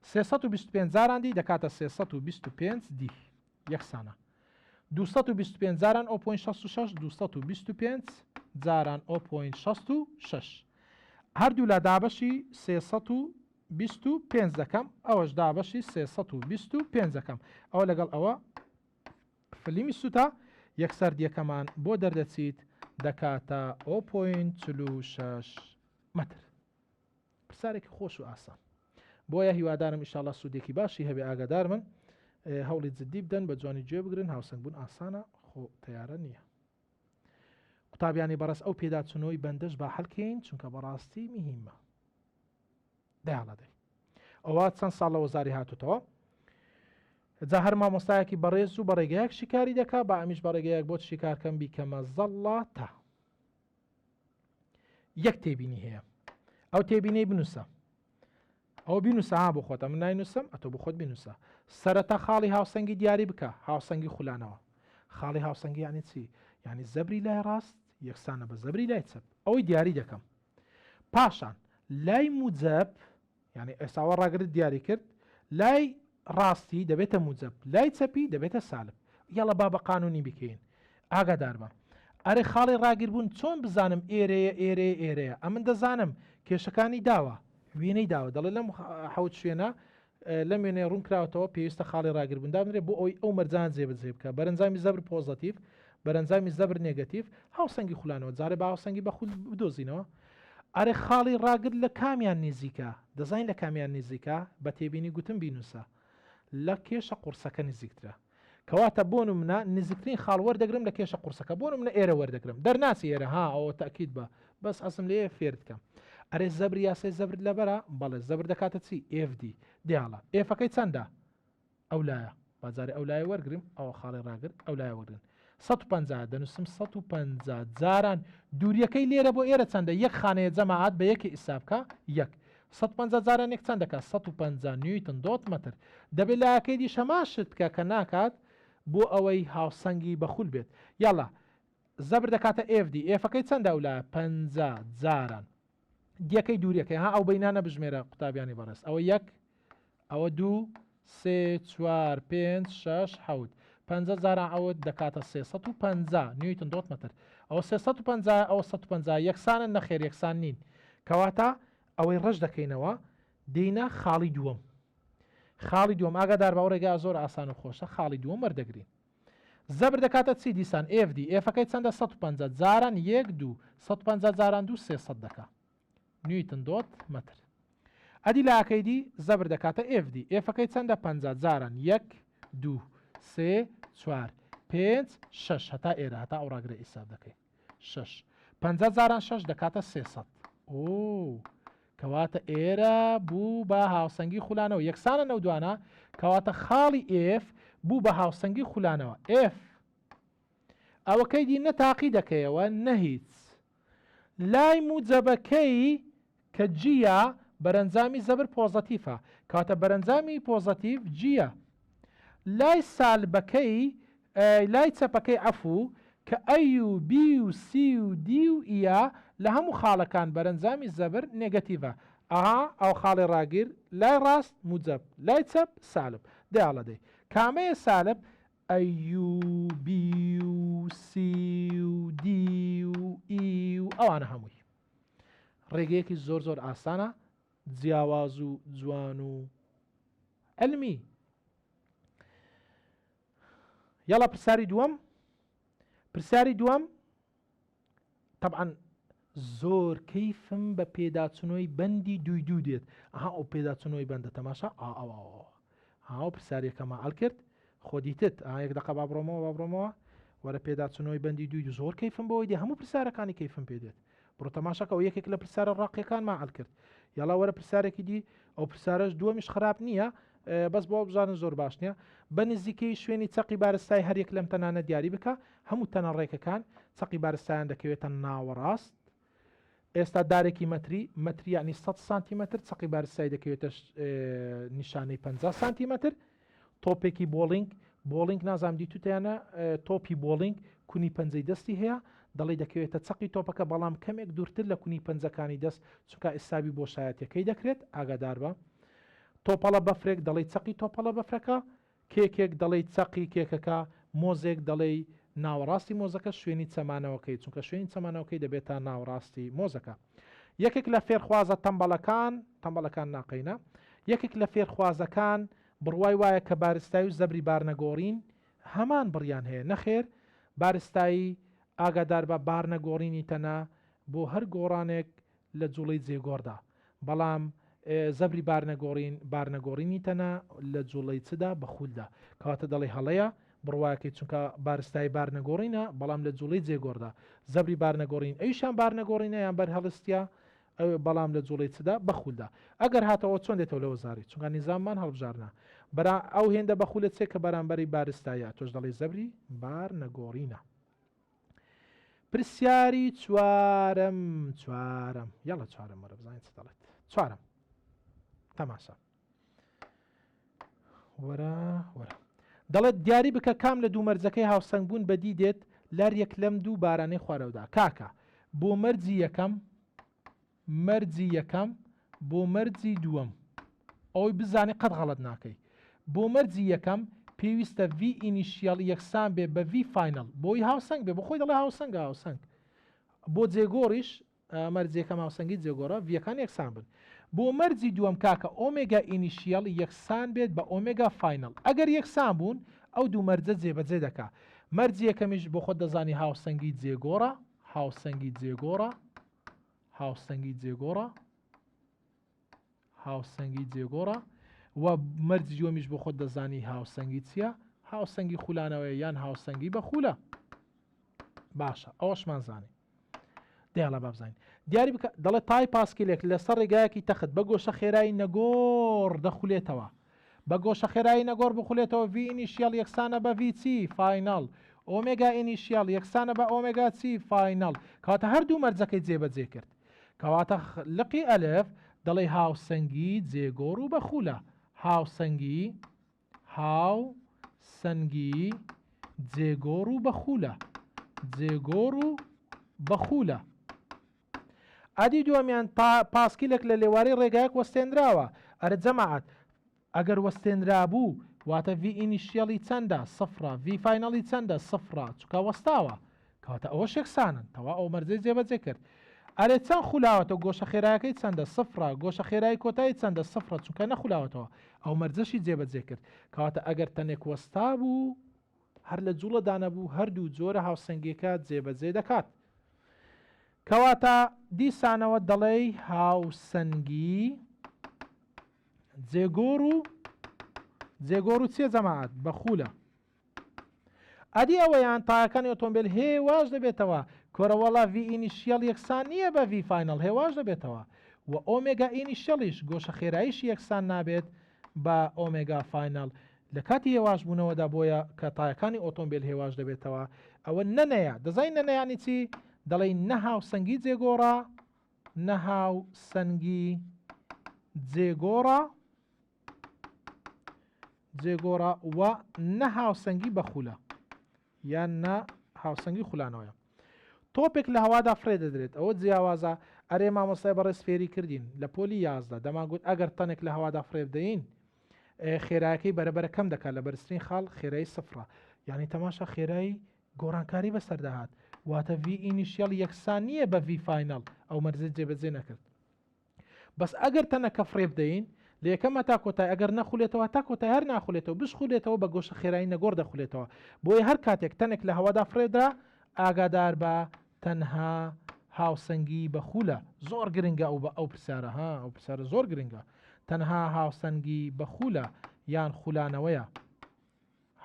325 جاراندی دەکاتە 325 دی یەکسانە 225 جاران 0.66 225 جاران 0.66 هەردوو لە دابەشی 325 دەکەم ئەوەش دابەشی 325 دەکەم ئەوە لەگەڵ ئەوە فلیمی سوتا یەکسەر دیەکەمان بۆ دەردەچیت دەکاتە 0.46 متر پرسارێکی خۆش و ئاسان بۆیە هیوادارم ئینشاڵڵا سوودێکی باشی هەبێ ئاگادار من هەوڵی جددی بدەن بە جوانی گوێ بگرن هاوسنگ بوون ئاسانە خۆ تیارە نییە قوتابیانی بەڕاست ئەو پێداچنەوەی بەندەش با هەڵکەین چونکە بەڕاستی مهمە دەیاڵەدەی ئەوە چەند ساڵ لە وەزاری هاتوتەوە جا هەر مامۆستایەکی بەڕێز و بەڕێگەیەک شیکاری دەکا با ئەمیش بەڕێگەیەک بۆ شیکارکەم بیکەمە زەڵاتە یەک تێبینی هەیە ئەو تێبینەی بنووسە ئەو بینوسە ها بۆ خۆتە من ناینووسم ئەتۆ بۆ خۆت بینوسە سەرەتا خاڵی هاوسەنگی دیاری بکە هاوسەنگی خولانەوە خاڵی هاوسەنگی یانی چی یعنی زەبری لای ڕاست یەکسانە بە زەبری لای چەپ ئەوەی دیاری دەکەم پاشان لای موجب یعنی ئێساوە ڕاگرت دیاری کرد لای ڕاستی دەبێتە موجب لای چەپی دەبێتە سالب یاڵە با بە قانونی بکەین ئاگادار بە ئەرێ خاڵی ڕاگیر بوون چۆن بزانم ئێرەیە ئێرەیە ئێرەیە ئەمن دەزانم کێشەکانی داوە وێنەی داوە دەڵێ لەم حەوت شوێنە لەم وێنەیە ڕوون کراوەتەوە پێویستە خاڵی ڕاگربووندا بنرێت بۆ ئەوی ئەو مەرجان جێبەجێ بکە بەرەنجامی زەبر پۆزتیف بەرەنجامی زەبر نێگەتیف هاوسەنگی خولانەوە جارێ بە هاوسەنگی بە خول بدۆزینەوە ئەرێ خاڵی ڕاگر لە کامیان نزیکە دەزین لە کامیان نزیکە بە تێبینی گوتم بینوسە لە کێشە قورسەکە نزیکترە کەواتە بۆ منە نزیکترین خاڵ وەردەگرم لە کێشە قورسەکە بۆ منە ئێرە وەردەگرم دەرناسی ئێرە ها ئەوە تاکید بە بەس ئەسم لێ فێر بکەم ئەرێ زەبری یاسای زەبر لەبەرە بەڵێ زەبر دەکاتە چی FD دیاڵە ئێفەکەی چەندە ئەو لایە بازارێ ئەو لایە وەرگرم ئەوە خاڵی ڕاگر ئەو لایە وەرگن 150 دەنووسم 150 جاران دووریەکەی لێرە بۆ ئێرە چەندە یەک خانەیە جەماعات بە یەکی ئیسابکە یەک 150 جاران یەک چەند دەکات 150 نیوتن دۆت متر دەبێت لایەکەی دیشە ماشت بکە کە ناکات بۆ ئەوەی هاوسەنگی بەخول بێت یاڵە زەبر دەکاتە FD ئێفەکەی چەندە ئەو لایە 50 جاران دیەکەی دووریەکەی ها ئەو بینانە بژمێرە قوتابیانی بەڕێز ئەوە یەک ئەوە 2 3 4 5 6 7 50 جاران ئەوە دەکاتە 350 نیوتن دۆت متر ئەو 350 ئەو 150 یەکسانن نەخێر یەکسان نین کەواتە ئەوەی ڕەش دەکەینەوە دێنە خاڵی دووەم خاڵی دووەم ئاگادار بە ڕێگا زۆر ئاسان و خۆشە خاڵی دووەم وەردەگرین زەبر دەکاتە چی دیسان FD ئێفەکەی چەندە 150 جاران 1 2 150 جاران 2 300 دەکات نیوتن دۆت متر ئەدی لاکەی دی زەبر دەکاتە FD ئێفەکەی چەندە 50 جاران 1 2 3 4 5 6 هەتا ئێرە هەتا ئەو ڕاگرە ئیساب دەکەی 6 50 جاران 6 دەکاتە 300 ئۆ کەواتە ئێرە بوو بە هاوسەنگی خولانەوە یەکسانە نەودوانە کەواتە خاڵی F بوو بە هاوسەنگی خولانەوە F ئەوەکەی دی نەتاقی دەکەیەوە نە هیچ لای موجەبەکەی کە جیە بەرەنجامی زەبر پۆزتیفە کاتە بەرەنجامی پۆزتیف جیە لای سالبەکەی لای چەپەکەی عەفوو کە ئەی و بی و سی و دی و ئیە لە هەموو خاڵەکان بەرەنجامی زەبر نێگەتیڤە ئەها ئەو خاڵی ڕاگیر لای ڕاست موجەب لای چەپ سالب دەیاڵە دەی کامەیە سالب ئەی و بی و سی و دی و ئی و ئەوانە هەمووی ڕێگەیەکی زۆر زۆر ئاسانە جیاواز و جوان و ئەلمی یاڵا پرسیاری دووەم طبعا زۆر کەیفم بە پێداچنەوەی بەندی دوی دوو دێت ئەها ئەو پێداچنەوەی بەندە تەماشا ئاو پرسیارێکەمە ئەل کرد خۆدیتت یەک دقە بابڕۆمەوە وەرە پێداچنەوەی بەندی دوی زۆر کەیفم بەوەی دێ هەموو پرسیارەکانی کەیفم پێ دێت بڕۆ تەماشاکە ئەو یەکێک لە پرسیارە ڕاقیەکانمان ئەل کرد یاڵا وەرە پرسیارێکی دی ئەو پرسیارەش دووەمیش خراپ نییە بەس بۆ بزانن زۆر باش نییە بە نزیکەی شوێنی چەقی بارستای هەرێک لەم تەنانە دیاری بکە هەموو تەنە ڕێکەکان چەقی بارستایان دەکەوێتە ناوەڕاست ئێستا دارێکی مەتریانی 100 سانتیمتر چەقی بارستای دەکەوێتە نیشانەی 50 سانتیمتر تۆپێکی بۆڵینگ نازام دیتوتیانە تۆپی بۆڵینگ کونی پەنجەی دەستی هەیە دەڵی دەکەوێتە چەقی تۆپەکە بەڵام کەمێک دوورتر لە کونی پەنجەکانی دەست چونکە ئێستابی بۆ شایەتەکەی دەکرێت ئاگادار بە تۆپەڵە بەفرێک دەڵی چەقی تۆپەڵە بەفرەکە کێکێک دەڵی چەقی کێکەکە مۆزێک دەڵی ناوەڕاستی مۆزەکە شوێنی چەمانەوەکەی چونکە شوێنی چەمانەوەکەی دەبێتە ناوەڕاستی مۆزەکە یەکێک لە فێرخوازە تەمبەڵەکان ناقینە یەکێک لە فێرخوازەکان بڕوای وایە کە بارستایی و زەبری بارنەگۆڕین هەمان بڕیان هەیە نەخێر بارستایی ئاگادار بە بارنەگۆڕینی تەنە بۆ هەر گۆڕانێک لە جوڵەی جێگۆڕدا بەڵام زەبری بارنەگۆڕینی تەنە لە جوڵەی چدا بەخولدا کەواتە دەڵی هەڵەیە بڕواکەی چونکە بارستایی بارنەگۆڕینە بەڵام لە جوڵەی جێگۆڕدا زەبری بارنەگۆڕین ئەویشان بارنەگۆڕینە یان بەر هەڵستیا بەڵام لە جوڵەی چدا بەخولدا ئەگەر هاتەوە چۆن دێتەوە لە وەزاری چونکە نیزاممان هەڵبژارنا بەرا ئەو هێندە بەخولت چێ کە بەرامبەری بارستایە تۆش دەڵی زەبری بارنەگۆڕینە پرسیاری چوارم یاڵە چوارم وەرە بزانین چ دەڵێت چوارم تەماشا وەرە دەڵێت دیاری بکە کام لە دوو مەرجەکەی هاوسەنگ بوون بەدی دێت لەر یەک لەم دوو بارانەی خوارەوەدا کاکە بۆ مەرجی یەکەم بۆ مەرجی دووەم ئەوی بزانێ قەت غەڵەت ناکەی بۆ مەرجی یەکەم پێویستە V ئینیشیال یەکسان بێ بە V فاینل بۆی هاوسەنگ بێ بۆ خۆی دەڵێ هاوسەنگ بۆ جێگۆڕیش مەرجەکەم هاوسەنگی جێگۆڕە ڤیەکان یەکسان بن بۆ مەرجی دووەم کاکە ئۆمێگا ئینیشیال یەکسان بێت بە ئۆمێگا فاینل ئەگەر یەکسان بوون ئەو دوو مەرجە جێبەجێ دەکا مەرجی یەکەمیش بۆ خۆت دەزانی هاوسەنگی جێگۆڕە و مەرجی دووەمیش بۆ خۆت دەزانی هاوسەنگی چییە هاوسەنگی خولانەوەی یان هاوسەنگی بە خولە باشە ئەوەشمان زانین دێڵە بابزانین دیاری بکە دەڵێت تای پاسکیلێک لەسەر ڕێگایەکی تەخت بە گۆشە خێرایی نەگۆڕ دەخولێتەوە بە گۆشە خێرایی نەگۆڕ بخولێتەوە V ئینیشیال یەکسانە بە V چی فاینال ئۆمێگا ئینیشیال یەکسانە بە ئۆمێگا چی فاینال کەواتە هەردوو مەرجەکەی جێبەجێ کرد کەواتە لقی ئەلف دەڵێ هاوسەنگی جێگۆڕ و بەخولە هاوسەنگی جێگۆڕ و بەخولە ئادی دووەمیان پاسکیلێک لە لێواری ڕێگایەک وەستێنراوە ئەرە جەماعەت ئەگەر وەستێنرا بوو واتە V ئینیشیالی چەندە سفرە V فاینەڵی چەندە سفرە چکە وەستاوە کەواتە ئەوە شێکسانن تەوا ئەو مەرجەی جێبەجێ کرد ئەرێ چەند خولاوەتەوە گۆشە خێرایەکەی چەندە سفرە گۆشە خێرایی کۆتایی چەندە سفرە چونکە نەخولاوەتەوە ئەو مەرجەشی جێبەجێ کرد کەواتە ئەگەر تەنێک وەستا بوو هەر لە جوڵە دانەبوو هەردوو جۆرە هاوسەنگیەکە جێبەجێ دەکات کەواتە دیسانەوە دەڵێ هاوسەنگی جێگۆڕ و چێ جەماعەت بەخولە ئەدی ئەوەیان تایەکانی ئۆتۆمبیل هێواش دەبێتەوە کۆرەوەڵا V ئینیشیال یەکسان نییە بە V فاینل هێواش دەبێتەوە و ئۆمێگا ئینیشیالیش گۆشە خێراییشی یەکسان نابێت بە ئۆمێگا فاینل لە کاتی هێواش بوونەوەدا بۆیە کە تایەکانی ئۆتۆمبیل هێواش دەبێتەوە ئەوە نەنەیە دەزای نەنەیانی چی دەڵێ نەهاوسەنگی جێگۆڕە و نەهاوسەنگی بەخولە یان نە هاوسەنگی خولانەوەیە تۆپێک لە هەوادا فرێ دەدرێت ئەوە جیاوازە ئەرێ مامۆستای بەڕێز فێری کردین لە پۆلی 11 دەماگوت ئەگەر تەنێک لە هەوادا فرێ بدەین خێرایەکەی بەرەبەرە کەم دەکات لە بەرزترین خاڵ خێرایی سفرە یعنی تەماشا خێرایی گۆڕانکاری بەسەردەهات واتە V ئینیشیال یەکسان نییە بە V فاینل ئەو مەرجە جێبەجێ نەکرد بەس ئەگەر تەنەکە فرێ بدەین لە یەکەمە تا کۆتای ئەگەر نەخولێتەوە تا کۆتای هەر ناخولێتەوە بشخولێتەوە بە گۆشە خێرایی نەگۆڕ دەخولێتەوە بۆیە هەر کاتێک تەنێک لە هەوادا فرێدرا ئاگادار بە تەنها هاوسەنگی بەخولە زۆر گرنگە ئەو پرسیارە ئەو پرسیارە زۆر گرنگە تەنها هاوسەنگی بەخولە یان خولانەوەیە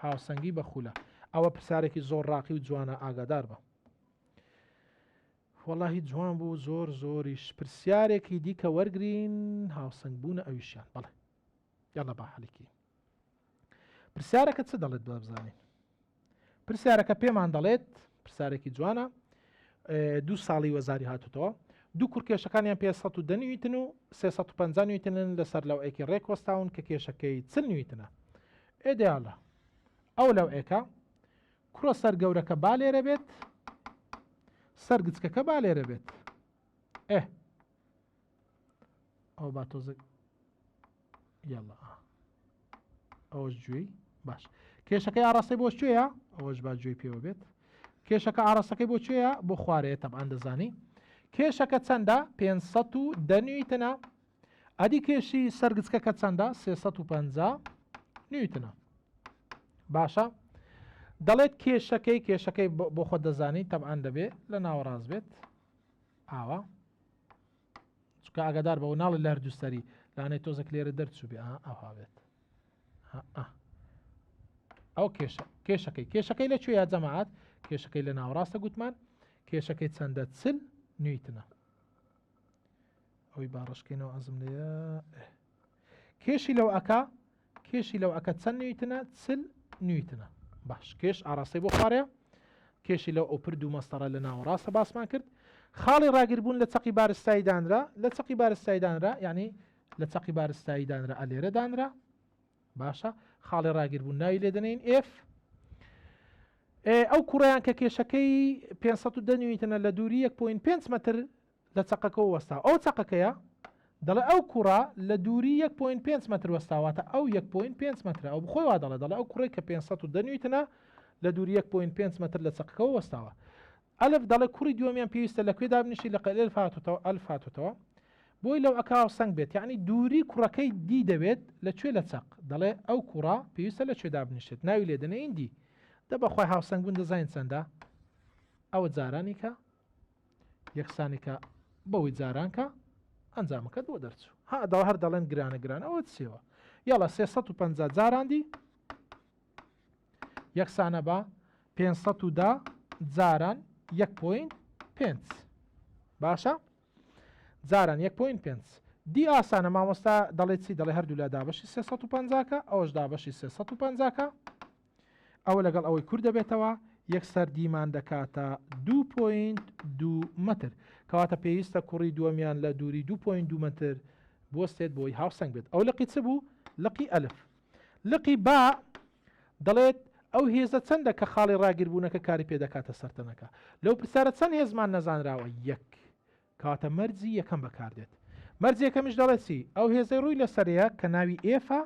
هاوسەنگی بەخولە ئەوە پرسیارێکی زۆر ڕاقی و جوانە ئاگادار بە والله جوان بوو زۆر زۆریش پرسیارێکی دیکە وەرگین هاوسنگ بوون ئەویشیان بەڵێ یاڵە با حەڵێکی پرسیارەکە چ دەڵێت بزانین پرسیارەکە پێمان دەڵێت پرسیارێکی جوانە 2 ساڵی وەزاری هاتوتەوە دوو کوورکێشەکانیان 510 نیوتن و 350 نیوتنن لەسەر لەو ئێکی ڕێکوەستاون کە کێشەکەی چل نیوتنە ئێدەیاڵە ئەو لەو ئێکە کوڕە سەر گەورەکە با لێرە بێت سەرگچکەکە با لێرە بێت ئەو با تۆزە یاڵە ئەوەش گوێی باش کێشەکەی ئاڕاستەی بۆ کوێیە ئەوەش با گوێی پێوە بێت کێشەکە ئاڕاستەکەی بۆ کوێیە بۆ خوارەیە تەبعاان دەزانی کێشەکە چەندە 510 نیوتنە ئەدی کێشی سەرگچکەکە چەندە 350 نیوتنە باشە دەڵێت کێشەکەی بۆ خۆ دەزانی تەبعاان دەبێت لە ناوەڕاست بێت ئاوا چکە ئاگادار بەەوە ناڵی لە هەردووسەری لاانێت تۆزێک لێرە دەرچوو بێ ئەوها بێت ئەو کێشەکەی لە کوێ جەماعەت کێشەکەی لە ناوەڕاستە گوتمان کێشەکەی چەندە چل نیوتنە ئەوی باڕشکێنەوە ئەزم لێە کێشی لەو ئەکە چەند نیوتنە چل نیوتنە باش کێش ئاراستەی بۆ خوارەیە کێشی لەو ئەو پرد و مەستەڕە لە ناوەڕاستە باسمان کرد خاڵی ڕاگیربوون لە چەقی بارستایی دانرا لە چەقی بارستایی دانرا یعنی لە چەقی بارستایی دانرا ئەلێرە دانرا باشە خاڵی ڕاگیربوون ناوی لێ دەنێن F ئەو کوڕیان کە کێشەکەی 510 نیوتنە لە دووری 1.5 متر لە چەقەکەەوە وەستا ئەو چەقەکەیە دەڵێ ئەو کوڕە لە دووری 1.5 متر وەستاواتە ئەو 1.5 متر ئەو بخۆی وا دەڵێ ئەو کوڕی کە 510 نیوتنە لە دووری 1.5 متر لە چەقەکەەوە وەستاوە ئەلف دەڵێ کوڕی دووەمیان پێویستە لەکوێ دابنیشی لە قەلێل فاتوتەوە بۆی لەو ئەکاو سنگ بێت یعنی دووری کوڕەکەی دی دەبێت لەکوێ لە چەق دەڵێ ئەو کوڕە پێویستە لەکوێ دابنیشێت ناوی لێ دەنێ ئیندی دە بەخوای هاوسنگ بوون دەزانین چەندە ئەوە جارانی کە یەکسانی کە بەوەی جاران کە ئەنجامەکەت بۆ دەرچوو دەڵ هەر دەڵێن گران ئەوە چێوە یاڵە 350 جاراندی یەکسانە بە 510 جاران 1.5 باشە جاران 1.5 دی ئاسانە مامۆستا دەڵێت چی دەڵێ هەردوو لە دابەشی 350کە ئەوەش دابەشی 350کە ئەوە لەگەڵ ئەوەی کوور دەبێتەوە یەکسەر دیمان دەکاتە 2.2 متر کەواتە پێویستە کوڕی دووەمیان لە دووری 2.2 متر بۆستێت بۆی هاوسنگ بێت ئەو لقی چ بوو لقی ئەلف لقی با دەڵێت ئەو هێزە چەندە کە خاڵی ڕاگیربوونەکە کاری پێ دەکاتە سەرتەنەکە لەو پرسیارە چەند هێزمان نەزانراوە یەک کەواتە مەرجی یەکەم بەکاردێت مەرجی یەکەمیش دەڵێت چی ئەو هێزەی ڕووی لەسەرەیە کە ناوی ئێفە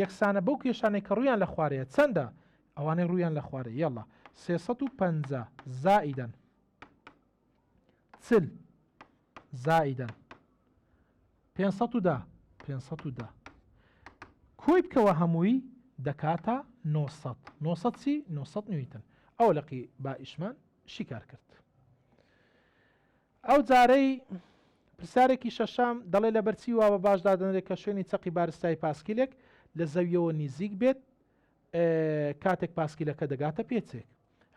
یەکسانە بەو کێشانەی کە ڕوویان لە خوارەیە چەندە ئەوانەی ڕوویان لە خوارە یەڵە 350 زائیدەن چل زائیدەن 510 کۆی بکەوە هەمووی دەکاتە 900 چی 900 نیوتن ئەو لەقی با ئیشمان شیکار کرد ئەو جارەی پرسیارێکی شەشام دەڵێ لە بەرچی وا بە باش دادنرێت کە شوێنی چەقی بارستایی پاسکیلێک لە زەویەوە نزیک بێت کاتێک پاسکیلەکە دەگاتە پێچێک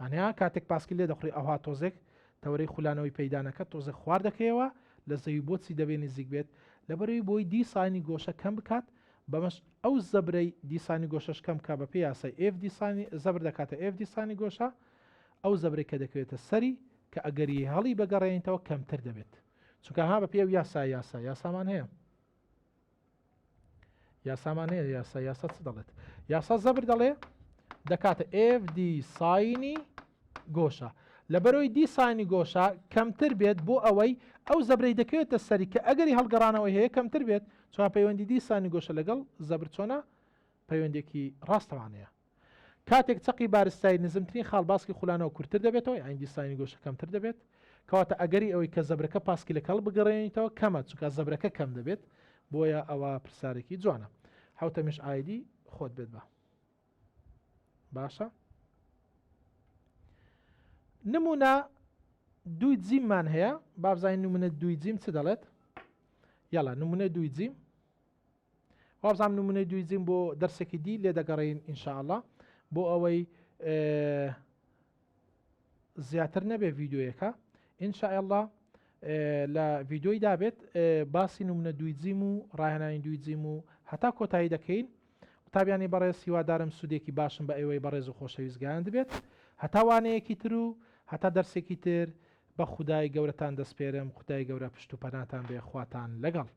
هەنیا کاتێک پاسکیل لێ دەخڕی ئەوها تۆزێک تەورەی خولانەوەی پەیدانەکە تۆزە خوار دەکەیەوە لە زەوی بۆچی دەبێت نزیک بێت لەبەرەوەی بۆی دیسانی گۆشە کەم بکات بەمەش ئەو زەبرەی دیسانی گۆشەش کەم کا بە پێ یاسای F دیسانی زەبر دەکاتە F دیسانی گۆشە ئەو زەبرەی کە دەکەوێتە سەری کە ئەگەری هەڵی بەگەڕێنیتەوە کەمتر دەبێت چونکە ها بە پێ و یاسامان هەیە یاسا چ دەڵێت یاسا زەبر دەڵێ دەکاتە F دیسانی گۆشە لەبەرەوەی دیسانی گۆشە کەمتر بێت بۆ ئەوەی ئەو زەبرەی دەکەوێتە سەری کە ئەگەری هەڵگەڕانەوەی هەیە کەمتر بێت چون پەیوەندی دیسانی گۆشە لەگەڵ زەبر چۆنە پەیوەندێکی ڕاستەوانەیە کاتێک چەقی بارستایی نزمترین خاڵ باسکی خولانەوە کورتتر دەبێتەوە ئاین دیسانی گۆشە کەمتر دەبێت کەواتە ئەگەری ئەوەی کە زەبرەکە پاسکی لە کەڵ بگەڕێنیتەوە کەمە چونکە زەبرەکە کەم دەبێت بۆیە ئەوە پرسیارێکی جوانە حوتەمیش ئایدی خۆت بێت بە باشە نمونە دوی جیممان هەیە بابزانین نمونە دوی جیم چ دەڵێت یاڵا نمونە دوی جیم وابزانام نمونە دوی جیم بۆ دەرسێکی دی لێ دەگەڕین ئینشاءالله بۆ ئەوەی زیاتر نەبێ ڤیددیویەکە ئینشاء الله لە ڤیددیۆی دابێت باسی نمونە دوی جیم و ڕاهێنانی دوی جیم و هەتا کۆتایی دەکەین قوتابیانی بەڕێز هیوادارم سوودێکی باشم بە ئێوەی بەڕێز و خۆشەویستگەیان دەبێت هەتاوانەیەکی تر و هەتا دەرسێکی تر بە خودای گەورەتان دەسپێرم خدای گەورە پشت و پەناتان بێ خواتان لەگەڵ